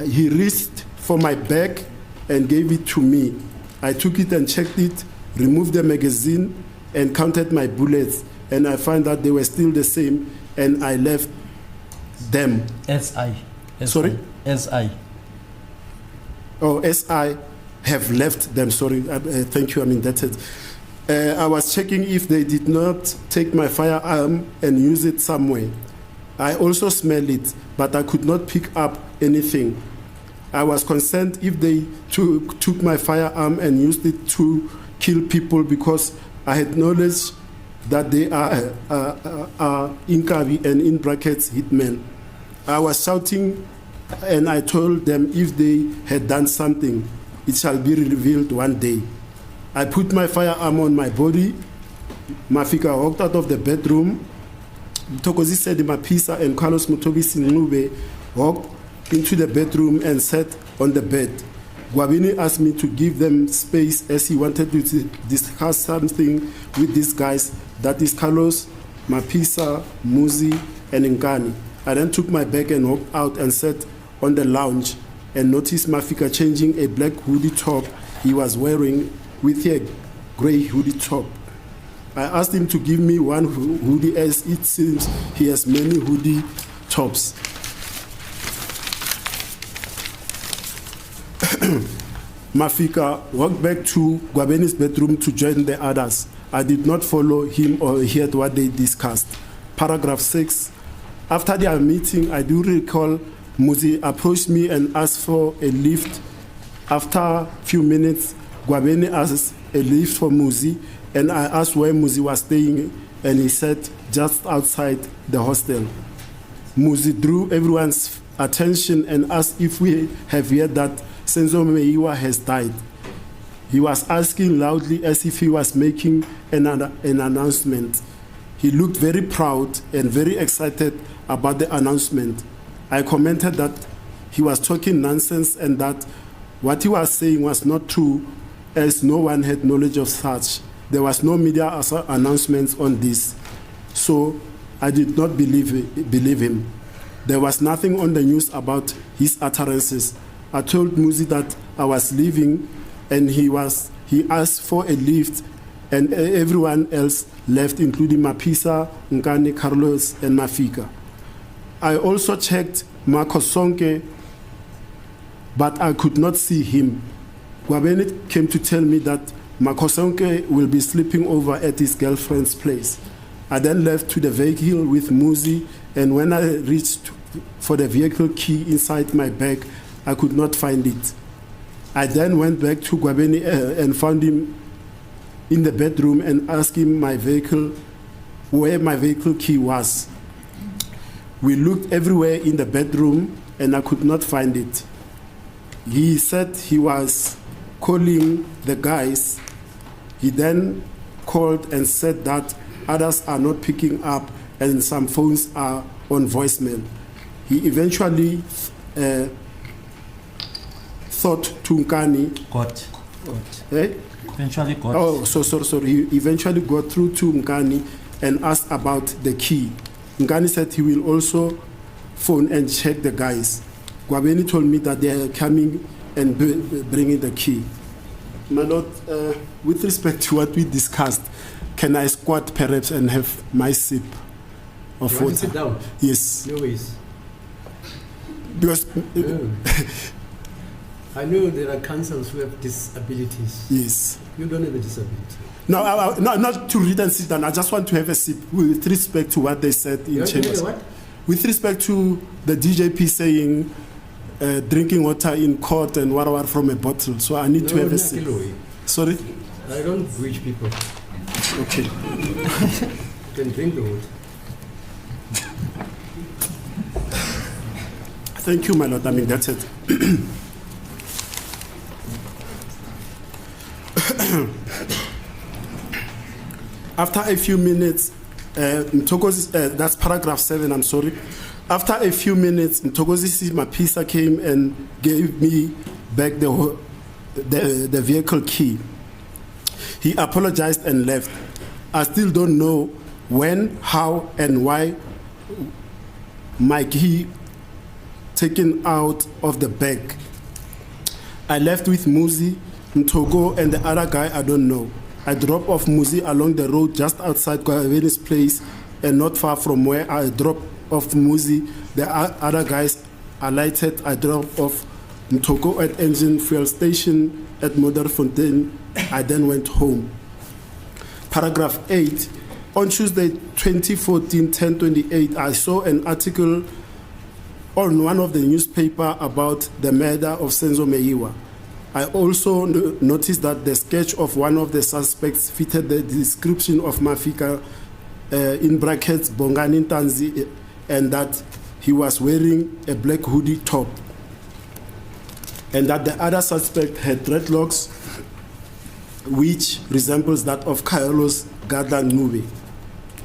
He reached for my bag and gave it to me. I took it and checked it, removed the magazine, and counted my bullets. And I found that they were still the same, and I left them. SI. Sorry? SI. Oh, SI have left them. Sorry. Thank you. I'm indebted. I was checking if they did not take my firearm and use it somewhere. I also smelled it, but I could not pick up anything. I was concerned if they took my firearm and used it to kill people, because I had knowledge that they are Inkavi and in brackets hitmen. I was shouting and I told them if they had done something, it shall be revealed one day. I put my firearm on my body. Mafika walked out of the bedroom. Tokozi said Mapisa and Carlos Mutobisi Nube walked into the bedroom and sat on the bed. Gwabeni asked me to give them space as he wanted to discuss something with these guys, that is Carlos, Mapisa, Muzi, and Nkani. I then took my bag and walked out and sat on the lounge and noticed Mafika changing a black hoodie top he was wearing with a gray hoodie top. I asked him to give me one hoodie, as it seems he has many hoodie tops. Mafika walked back to Gwabeni's bedroom to join the others. I did not follow him or hear what they discussed. Paragraph 6. After their meeting, I do recall Muzi approached me and asked for a lift. After a few minutes, Gwabeni asked a lift for Muzi, and I asked where Muzi was staying, and he said just outside the hostel. Muzi drew everyone's attention and asked if we have heard that Senzo Meyiwa has died. He was asking loudly as if he was making an announcement. He looked very proud and very excited about the announcement. I commented that he was talking nonsense and that what he was saying was not true, as no one had knowledge of such. There was no media announcements on this, so I did not believe him. There was nothing on the news about his utterances. I told Muzi that I was leaving, and he asked for a lift, and everyone else left, including Mapisa, Nkani, Carlos, and Mafika. I also checked Makosonke, but I could not see him. Gwabeni came to tell me that Makosonke will be sleeping over at his girlfriend's place. I then left to the vehicle with Muzi, and when I reached for the vehicle key inside my bag, I could not find it. I then went back to Gwabeni and found him in the bedroom and asked him where my vehicle key was. We looked everywhere in the bedroom and I could not find it. He said he was calling the guys. He then called and said that others are not picking up and some phones are on voicemail. He eventually thought to Nkani. Got. Eh? Eventually got. Oh, sorry. He eventually got through to Nkani and asked about the key. Nkani said he will also phone and check the guys. Gwabeni told me that they are coming and bringing the key. My Lord, with respect to what we discussed, can I squat perhaps and have my sip of water? Sit down? Yes. No ways. Because I know there are councils who have disabilities. yes. You don't have a disability. No, not to read and sit down. I just want to have a sip with respect to what they said in chambers. What? With respect to the DJP saying drinking water in court and water from a bottle. So I need to have a sip. Sorry? I don't bridge people. Okay. You can drink the water. Thank you, my lord. I'm indebted. After a few minutes, that's paragraph 7, I'm sorry. After a few minutes, Mthokozisi Mapisa came and gave me back the vehicle key. He apologized and left. I still don't know when, how, and why my key taken out of the bag. I left with Muzi, Mtogo, and the other guy I don't know. I dropped off Muzi along the road just outside Kwaveni's place and not far from where I dropped off Muzi. The other guys alighted. I dropped off Mtogo at engine fuel station at Modderfontein. I then went home. Paragraph 8. On Tuesday, 2014, 10/28, I saw an article on one of the newspaper about the murder of Senzo Meyiwa. I also noticed that the sketch of one of the suspects fitted the description of Mafika, in brackets, Bongani Ntanzi, and that he was wearing a black hoodie top, and that the other suspect had dreadlocks, which resembles that of Carlos Gardan Nube.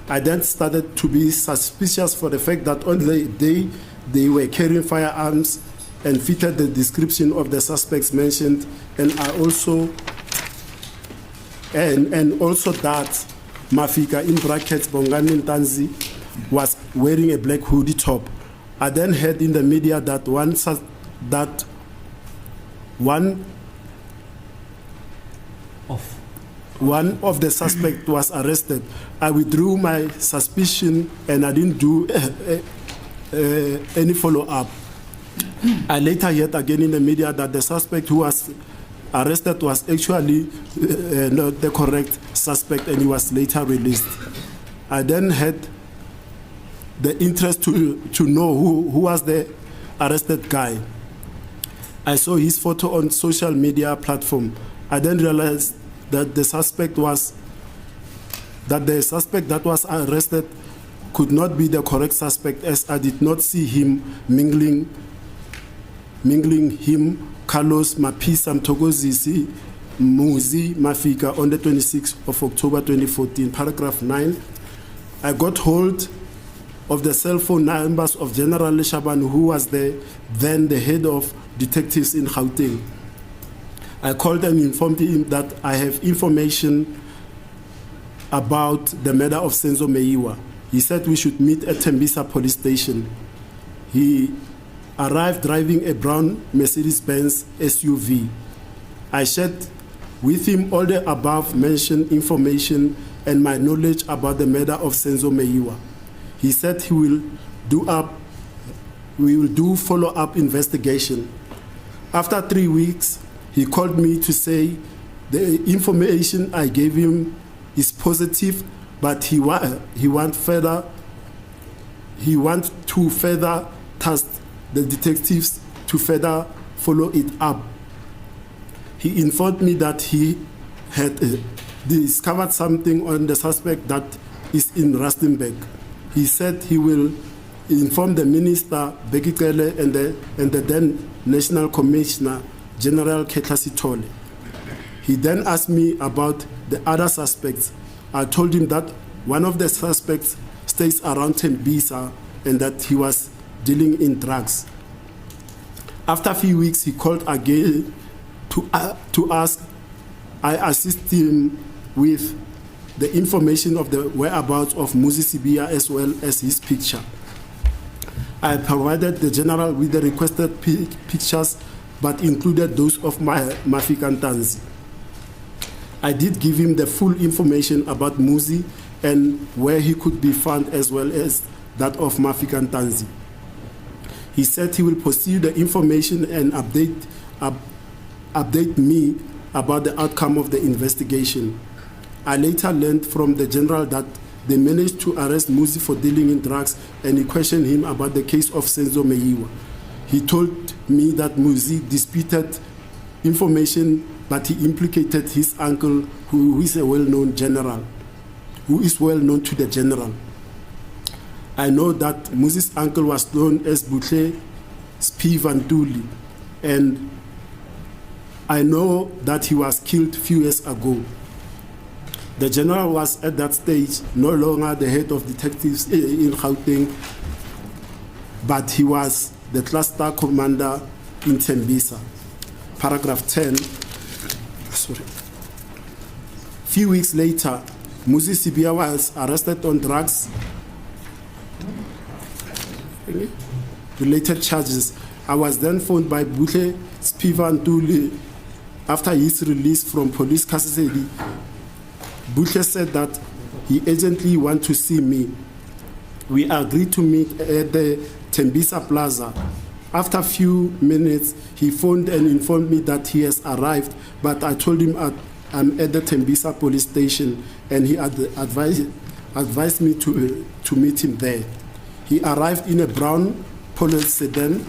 I then started to be suspicious for the fact that on the day they were carrying firearms and fitted the description of the suspects mentioned, and also that Mafika, in brackets, Bongani Ntanzi, was wearing a black hoodie top. I then heard in the media that one of the suspects was arrested. I withdrew my suspicion and I didn't do any follow-up. I later heard again in the media that the suspect who was arrested was actually not the correct suspect and he was later released. I then had the interest to know who was the arrested guy. I saw his photo on social media platform. I then realized that the suspect that was arrested could not be the correct suspect, as I did not see him mingling him, Carlos Mapisa Mthokozisi Muzi Mafika, on the 26th of October 2014. Paragraph 9. I got hold of the cell phone numbers of General Leshaban, who was then the head of detectives in Gauteng. I called and informed him that I have information about the murder of Senzo Meyiwa. He said we should meet at Tembisa police station. He arrived driving a brown Mercedes-Benz SUV. I shared with him all the above mentioned information and my knowledge about the murder of Senzo Meyiwa. He said we will do follow-up investigation. After 3 weeks, he called me to say the information I gave him is positive, but he want to further task the detectives to further follow it up. He informed me that he had discovered something on the suspect that is in Rustenburg. He said he will inform the minister, Bekikele, and the then National Commissioner, General Ketlasi Tole. He then asked me about the other suspects. I told him that one of the suspects stays around Tembisa and that he was dealing in drugs. After a few weeks, he called again to ask I assist him with the information of the whereabouts of Muzi Sibia as well as his picture. I provided the general with the requested pictures, but included those of Mafika Ntanzi. I did give him the full information about Muzi and where he could be found, as well as that of Mafika Ntanzi. He said he will pursue the information and update me about the outcome of the investigation. I later learned from the general that they managed to arrest Muzi for dealing in drugs, and he questioned him about the case of Senzo Meyiwa. He told me that Muzi disputed information, but he implicated his uncle, who is a well-known general, who is well known to the general. I know that Muzi's uncle was known as Butle Spiva Ntuli, and I know that he was killed few years ago. The general was at that stage no longer the head of detectives in Gauteng, but he was the cluster commander in Tembisa. Paragraph 10. Sorry. Few weeks later, Muzi Sibia was arrested on drugs related charges. I was then phoned by Butle Spiva Ntuli after his release from police custody. Butle said that he urgently wanted to see me. We agreed to meet at the Tembisa Plaza. After a few minutes, he phoned and informed me that he has arrived, but I told him I'm at the Tembisa police station, and he advised me to meet him there. He arrived in a brown Polo sedan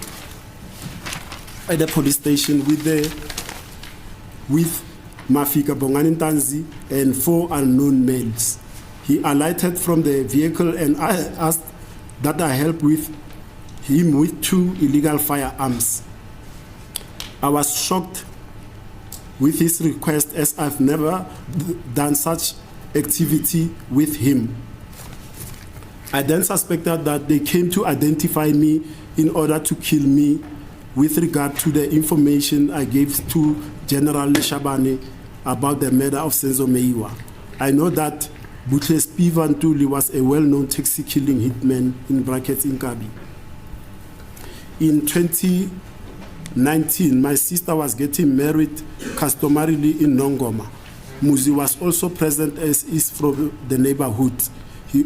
at the police station with Mafika Bongani Ntanzi and 4 unknown males. He alighted from the vehicle and I asked that I help with him with 2 illegal firearms. I was shocked with his request, as I've never done such activity with him. I then suspected that they came to identify me in order to kill me with regard to the information I gave to General Leshabane about the murder of Senzo Meyiwa. I know that Butle Spiva Ntuli was a well-known taxi killing hitman in brackets in Kabi. In 2019, my sister was getting married customarily in Nongoma. Muzi was also present as is from the neighborhood. He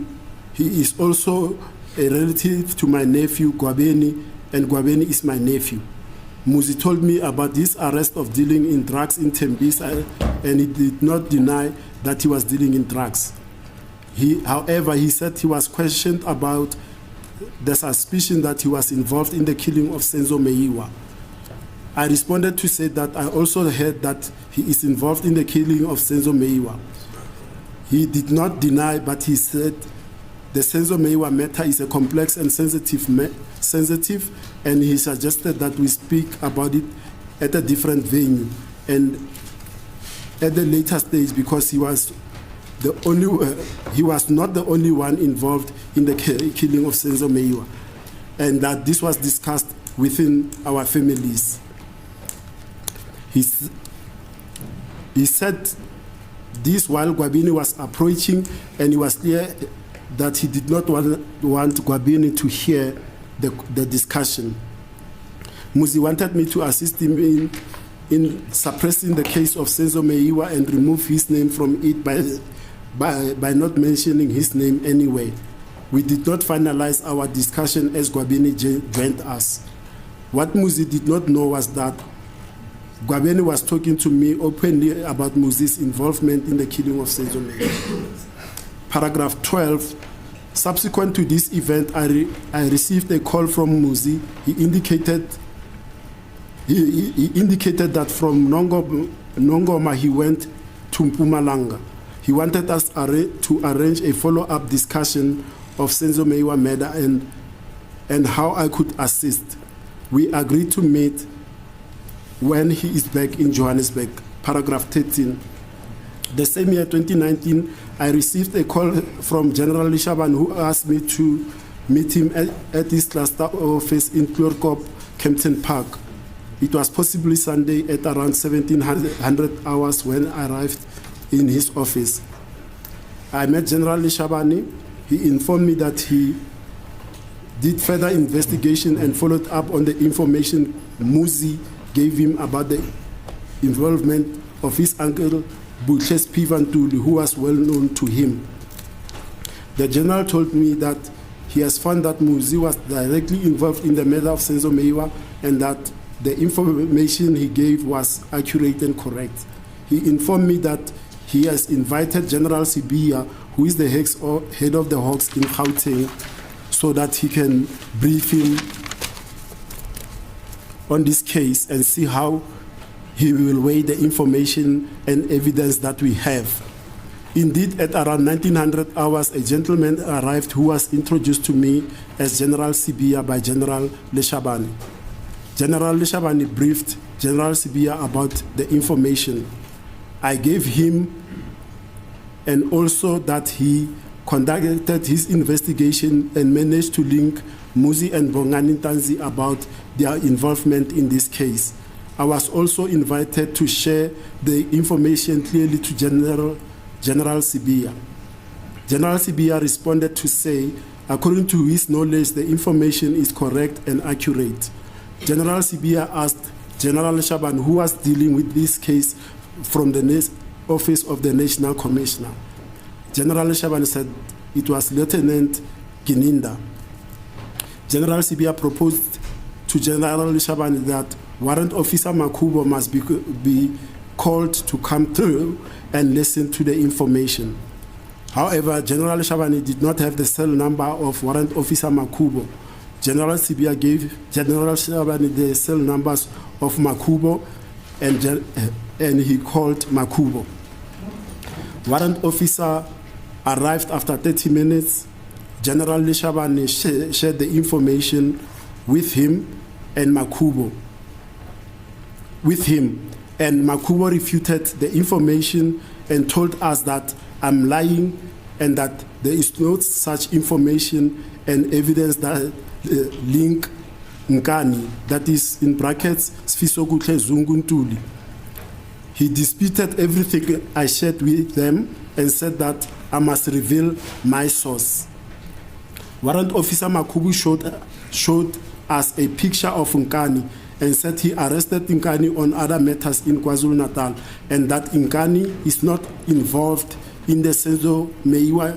is also a relative to my nephew Gwabeni, and Gwabeni is my nephew. Muzi told me about this arrest of dealing in drugs in Tembisa, and he did not deny that he was dealing in drugs. However, he said he was questioned about the suspicion that he was involved in the killing of Senzo Meyiwa. I responded to say that I also heard that he is involved in the killing of Senzo Meyiwa. He did not deny, but he said the Senzo Meyiwa matter is a complex and sensitive, and he suggested that we speak about it at a different venue and at the later stage, because he was not the only one involved in the killing of Senzo Meyiwa, and that this was discussed within our families. He said this while Gwabini was approaching, and it was clear that he did not want Gwabini to hear the discussion. Muzi wanted me to assist him in suppressing the case of Senzo Meyiwa and remove his name from it by not mentioning his name anyway. We did not finalize our discussion as Gwabini joined us. What Muzi did not know was that Gwabini was talking to me openly about Muzi's involvement in the killing of Senzo Meyiwa. Paragraph 12. Subsequent to this event, I received a call from Muzi. He indicated that from Nongoma he went to Mpumalanga. He wanted us to arrange a follow-up discussion of Senzo Meyiwa murder and how I could assist. We agreed to meet when he is back in Johannesburg. Paragraph 13. The same year, 2019, I received a call from General Lishaban, who asked me to meet him at his cluster office in Klorkop, Kempton Park. It was possibly Sunday at around 1700 hours when I arrived in his office. I met General Lishabani. He informed me that he did further investigation and followed up on the information Muzi gave him about the involvement of his uncle Butle Spiva Ntuli, who was well known to him. The general told me that he has found that Muzi was directly involved in the murder of Senzo Meyiwa and that the information he gave was accurate and correct. He informed me that he has invited General Sibia, who is the head of the Hawks in Gauteng, so that he can brief him on this case and see how he will weigh the information and evidence that we have. Indeed, at around 1900 hours, a gentleman arrived who was introduced to me as General Sibia by General Leshabane. General Leshabane briefed General Sibiya about the information. I gave him, and also that he conducted his investigation and managed to link Muzi and Bongani Ntanzi about their involvement in this case. I was also invited to share the information clearly to General Sibiya. General Sibiya responded to say, according to his knowledge, the information is correct and accurate. General Sibiya asked General Shaban, who was dealing with this case from the Office of the National Commissioner. General Shaban said it was Lieutenant Gininda. General Sibiya proposed to General Shaban that Warrant Officer Makubo must be called to come through and listen to the information. However, General Shabani did not have the cell number of Warrant Officer Makubo. General Sibiya gave General Shabani the cell numbers of Makubo, and he called Makubo. Warrant Officer arrived after 30 minutes. General Shabani shared the information with him, and Makubo refuted the information and told us that I'm lying and that there is no such information and evidence that link Nkani, that is in brackets Sfisokuhle Zunguntuli. He disputed everything I shared with them and said that I must reveal my source. Warrant Officer Makubu showed us a picture of Nkani and said he arrested Nkani on other matters in KwaZulu-Natal and that Nkani is not involved in the Senzo Meyiwa,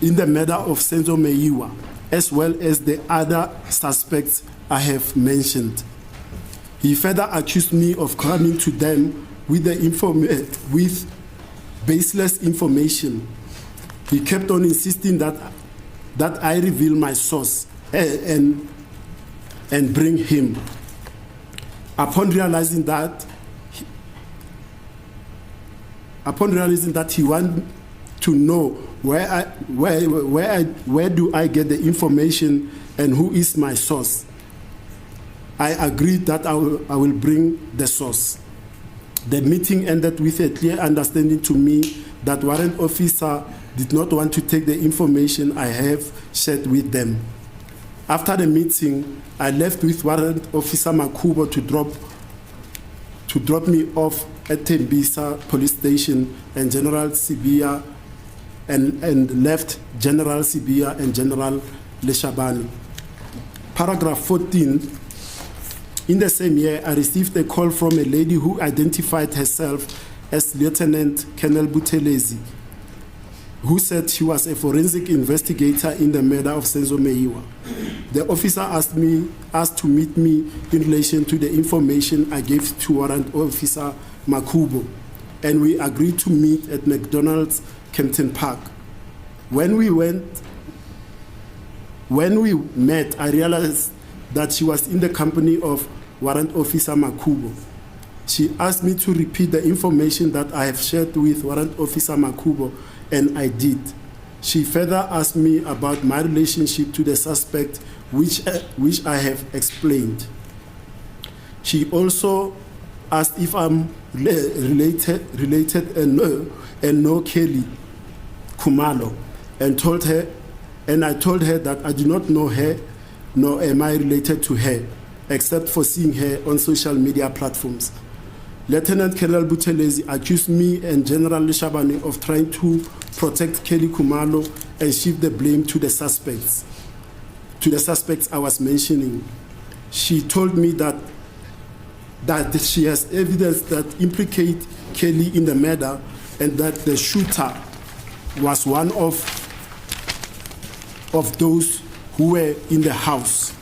in the murder of Senzo Meyiwa, as well as the other suspects I have mentioned. He further accused me of coming to them with with baseless information. He kept on insisting that I reveal my source and bring him. Upon realizing that he wanted to know where do I get the information and who is my source, I agreed that I will bring the source. The meeting ended with a clear understanding to me that Warrant Officer did not want to take the information I have shared with them. After the meeting, I left with Warrant Officer Makubo to drop me off at Tembisa Police Station and General Sibiya and left General Sibiya and General Leshabani. Paragraph 14. In the same year, I received a call from a lady who identified herself as Lieutenant Colonel Buthelezi, who said she was a forensic investigator in the murder of Senzo Meyiwa. The officer asked to meet me in relation to the information I gave to Warrant Officer Makubo, and we agreed to meet at McDonald's, Kempton Park. When we met, I realized that she was in the company of Warrant Officer Makubo. She asked me to repeat the information that I have shared with Warrant Officer Makubo, and I did. She further asked me about my relationship to the suspect, which I have explained. She also asked if I'm related and know Kelly Kumalo, and I told her that I do not know her, nor am I related to her, except for seeing her on social media platforms. Lieutenant Colonel Buthelezi accused me and General Leshabane of trying to protect Kelly Kumalo and shift the blame to the suspects I was mentioning. She told me that she has evidence that implicate Kelly in the murder and that the shooter was one of those who were in the house.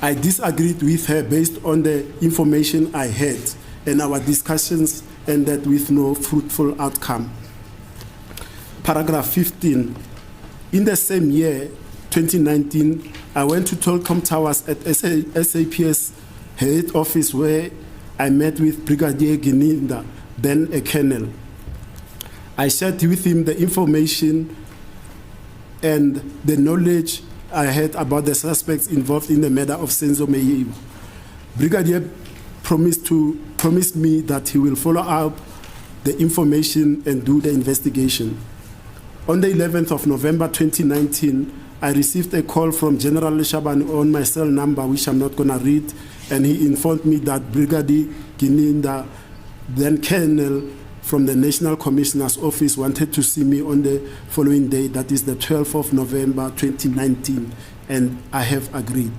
I disagreed with her based on the information I had, and our discussions ended with no fruitful outcome. Paragraph 15. In the same year, 2019, I went to Tolcom Towers at SAPS head office where I met with Brigadier Gininda, then a colonel. I shared with him the information and the knowledge I heard about the suspects involved in the murder of Senzo Meyiwa. Brigadier promised me that he will follow up the information and do the investigation. On the 11th of November 2019, I received a call from General Leshabane on my cell number, which I'm not going to read, and he informed me that Brigadier Gininda, then Colonel from the National Commissioner's Office, wanted to see me on the following day, that is the 12th of November 2019, and I have agreed.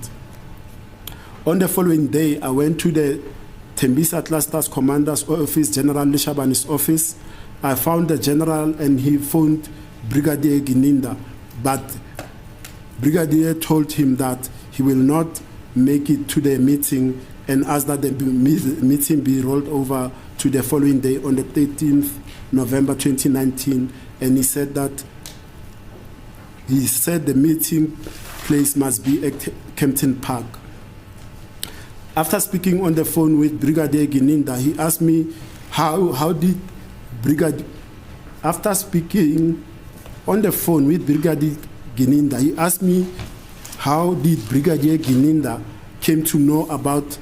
On the following day, I went to the Tembisa Cluster's Commander's Office, General Leshabane's office. I found the General and he phoned Brigadier Gininda, but Brigadier told him that he will not make it to the meeting and asked that the meeting be rolled over to the following day on the 13th November 2019, and he said the meeting place must be at Kempton Park. After speaking on the phone with Brigadier Gininda, he asked me after speaking on the phone with Brigadier Gininda, he asked me how did Brigadier Gininda came to know about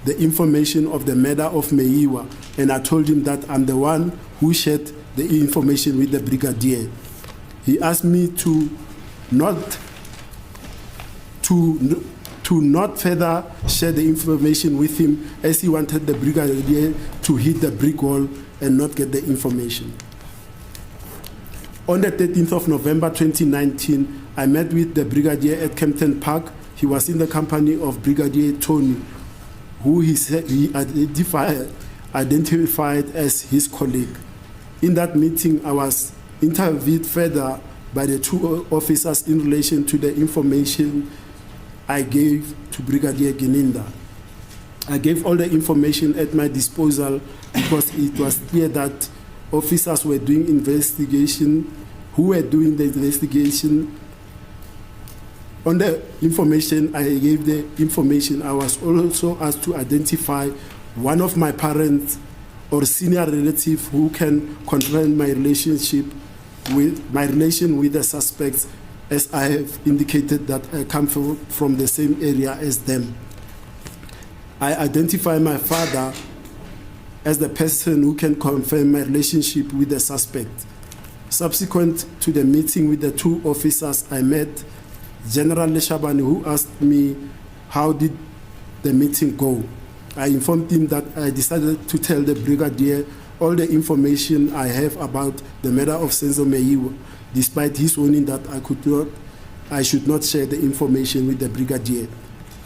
the information of the murder of Meyiwa, and I told him that I'm the one who shared the information with the Brigadier. He asked me to not further share the information with him, as he wanted the Brigadier to hit the brick wall and not get the information. On the 13th of November 2019, I met with the Brigadier at Kempton Park. He was in the company of Brigadier Tony, who he said he identified as his colleague. In that meeting, I was interviewed further by the two officers in relation to the information I gave to Brigadier Gininda. I gave all the information at my disposal because it was clear that officers were doing investigation, who were doing the investigation. On the information, I gave the information. I was also asked to identify one of my parents or senior relative who can confirm my relation with the suspects, as I have indicated that I come from the same area as them. I identify my father as the person who can confirm my relationship with the suspect. Subsequent to the meeting with the two officers, I met General Leshabane, who asked me how did the meeting go. I informed him that I decided to tell the Brigadier all the information I have about the murder of Senzo Meyiwa, despite his warning that I should not share the information with the Brigadier.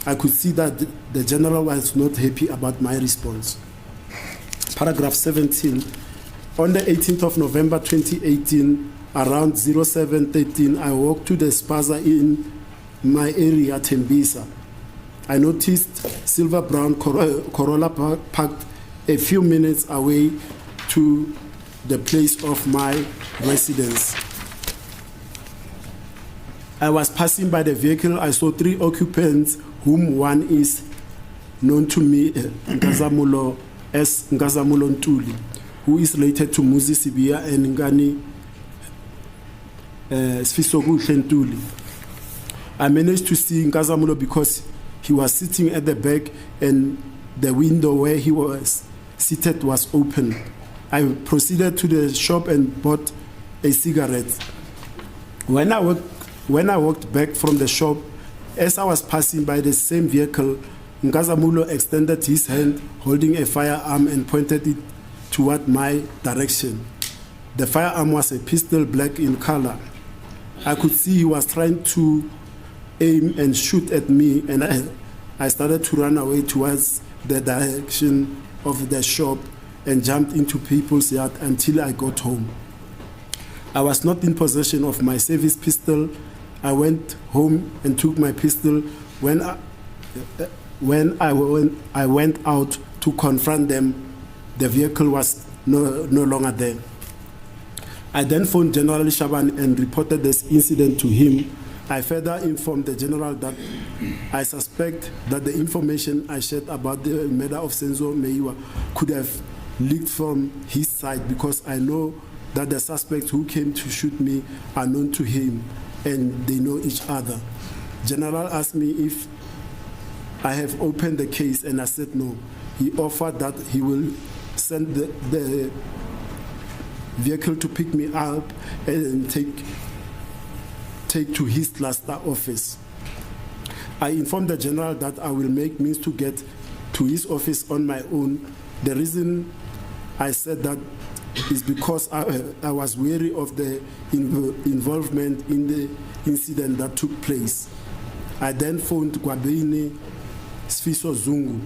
I could see that the General was not happy about my response. Paragraph 17. On the 18th of November 2018, around 07:13, I walked to the spaza in my area, Tembisa. I noticed silver brown Corolla parked a few minutes away to the place of my residence. I was passing by the vehicle. I saw three occupants, whom one is known to me Nkazamulo as Nkazamulo Ntuli, who is related to Muzi Sibia and Ngani Sfisokuhle Ntuli. I managed to see Nkazamulo because he was sitting at the back and the window where he was seated was open. I proceeded to the shop and bought a cigarette. When I walked back from the shop, as I was passing by the same vehicle, Nkazamulo extended his hand holding a firearm and pointed it toward my direction. The firearm was a pistol, black in color. I could see he was trying to aim and shoot at me, and I started to run away towards the direction of the shop and jumped into people's yard until I got home. I was not in possession of my service pistol. I went home and took my pistol. When I went out to confront them, the vehicle was no longer there. I then phoned General Leshabane and reported this incident to him. I further informed the General that I suspect that the information I shared about the murder of Senzo Meyiwa could have leaked from his side, because I know that the suspects who came to shoot me are known to him and they know each other. General asked me if I have opened the case, and I said no. He offered that he will send the vehicle to pick me up and take to his cluster office. I informed the general that I will make means to get to his office on my own. The reason I said that is because I was wary of the involvement in the incident that took place. I then phoned Gwabini Sfiso Zungu.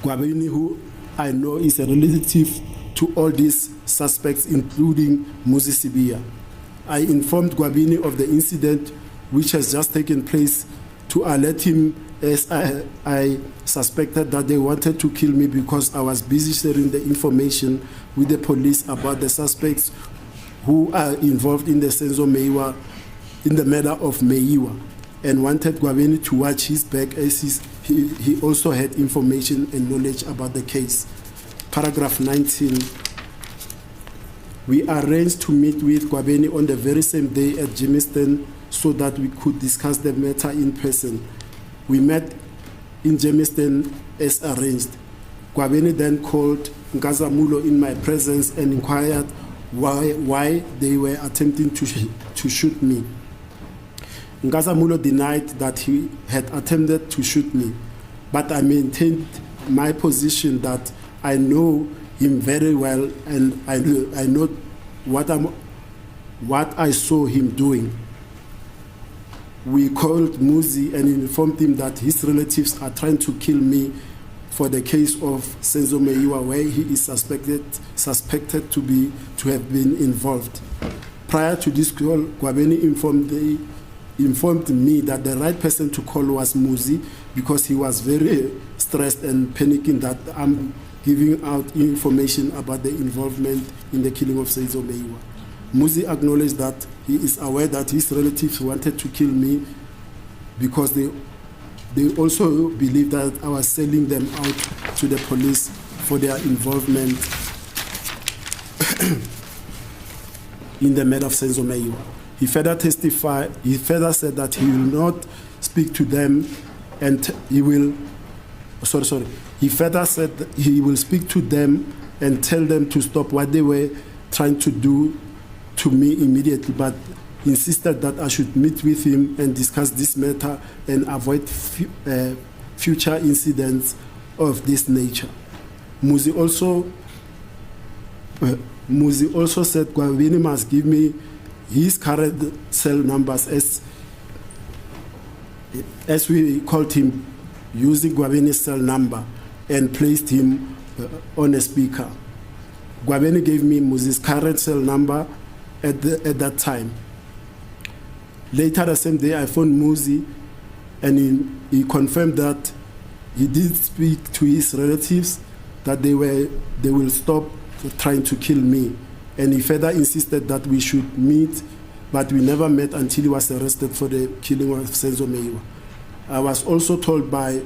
Gwabini, who I know is a relative to all these suspects, including Muzi Sibia. I informed Gwabini of the incident which has just taken place to alert him, as I suspected that they wanted to kill me because I was busy sharing the information with the police about the suspects who are involved in the Senzo Meyiwa, in the murder of Meyiwa, and wanted Gwabini to watch his back as he also had information and knowledge about the case. Paragraph 19. We arranged to meet with Gwabini on the very same day at Jamestown so that we could discuss the matter in person. We met in Jamestown as arranged. Gwabini then called Nkazamulo in my presence and inquired why they were attempting to shoot me. Nkazamulo denied that he had attempted to shoot me, but I maintained my position that I know him very well and I know what I saw him doing. We called Muzi and informed him that his relatives are trying to kill me for the case of Senzo Meyiwa, where he is suspected to have been involved. Prior to this call, Gwabini informed me that the right person to call was Muzi because he was very stressed and panicking that I'm giving out information about the involvement in the killing of Senzo Meyiwa. Muzi acknowledged that he is aware that his relatives wanted to kill me because they also believed that I was selling them out to the police for their involvement in the murder of Senzo Meyiwa. He further said that he will not speak to them and he further said that he will speak to them and tell them to stop what they were trying to do to me immediately, but insisted that I should meet with him and discuss this matter and avoid future incidents of this nature. Muzi also said Gwabini must give me his current cell numbers as we called him, using Gwabini's cell number, and placed him on a speaker. Gwabini gave me Muzi's current cell number at that time. Later the same day, I phoned Muzi and he confirmed that he did speak to his relatives that they will stop trying to kill me. And he further insisted that we should meet, but we never met until he was arrested for the killing of Senzo Meyiwa. I was also told by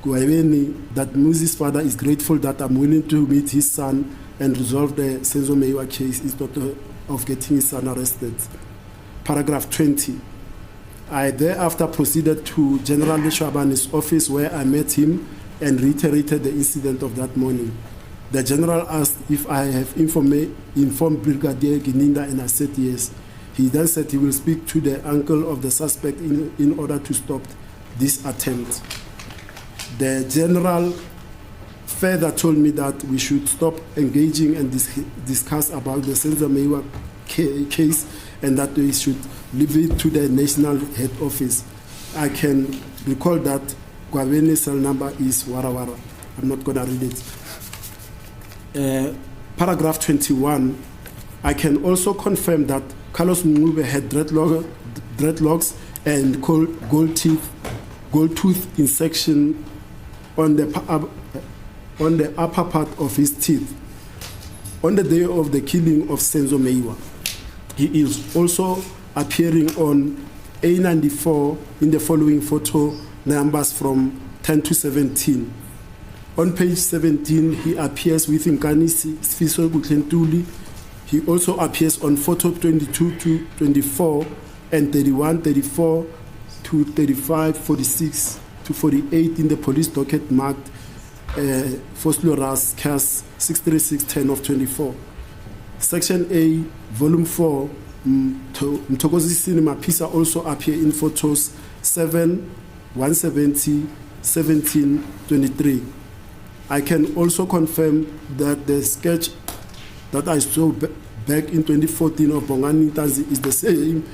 Gwabini that Muzi's father is grateful that I'm willing to meet his son and resolve the Senzo Meyiwa case instead of getting his son arrested. Paragraph 20. I thereafter proceeded to General Leshabani's office where I met him and reiterated the incident of that morning. The general asked if I have informed Brigadier Gininda, and I said yes. He then said he will speak to the uncle of the suspect in order to stop this attempt. The general further told me that we should stop engaging and discuss about the Senzo Meyiwa case and that we should leave it to the national head office. I can recall that Gwabini's cell number is Warawara. I'm not going to read it. Paragraph 21. I can also confirm that Carlos Mngube had dreadlocks and gold tooth insection on the upper part of his teeth. On the day of the killing of Senzo Meyiwa, he is also appearing on A94 in the following photo numbers from 10 to 17. On page 17, he appears with Nkani Sfiso Kutlentuli. He also appears on photo 22 to 24 and 31, 34 to 35, 46 to 48 in the police docket marked Fosloras Cas 63610 of 24. Section A, Volume 4, Mtokozisini Mapisa also appear in photos 7, 170, 17, 23. I can also confirm that the sketch that I saw back in 2014 of Bongani Tanzi is the same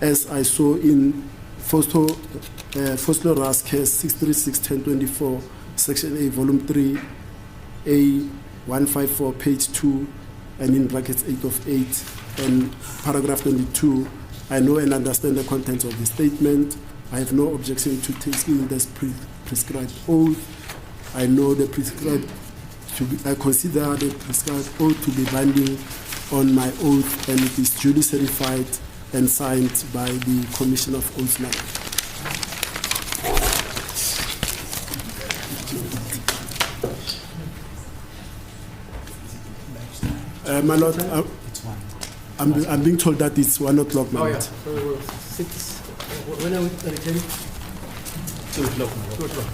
as I saw in Fosloras Case 636-1024, Section A, Volume 3, A154, page 2, and in brackets 8 of 8, and paragraph 22. I know and understand the contents of the statement. I have no objection to taking this prescribed oath. I know the prescribed I consider the prescribed oath to be binding on my oath, and it is duly certified and signed by the Commission of Oaths. My Lord, I'm being told that it's 1 o'clock, my Oh, Lord. yeah. So, 6. When are we returning? 2 o'clock. 2 o'clock.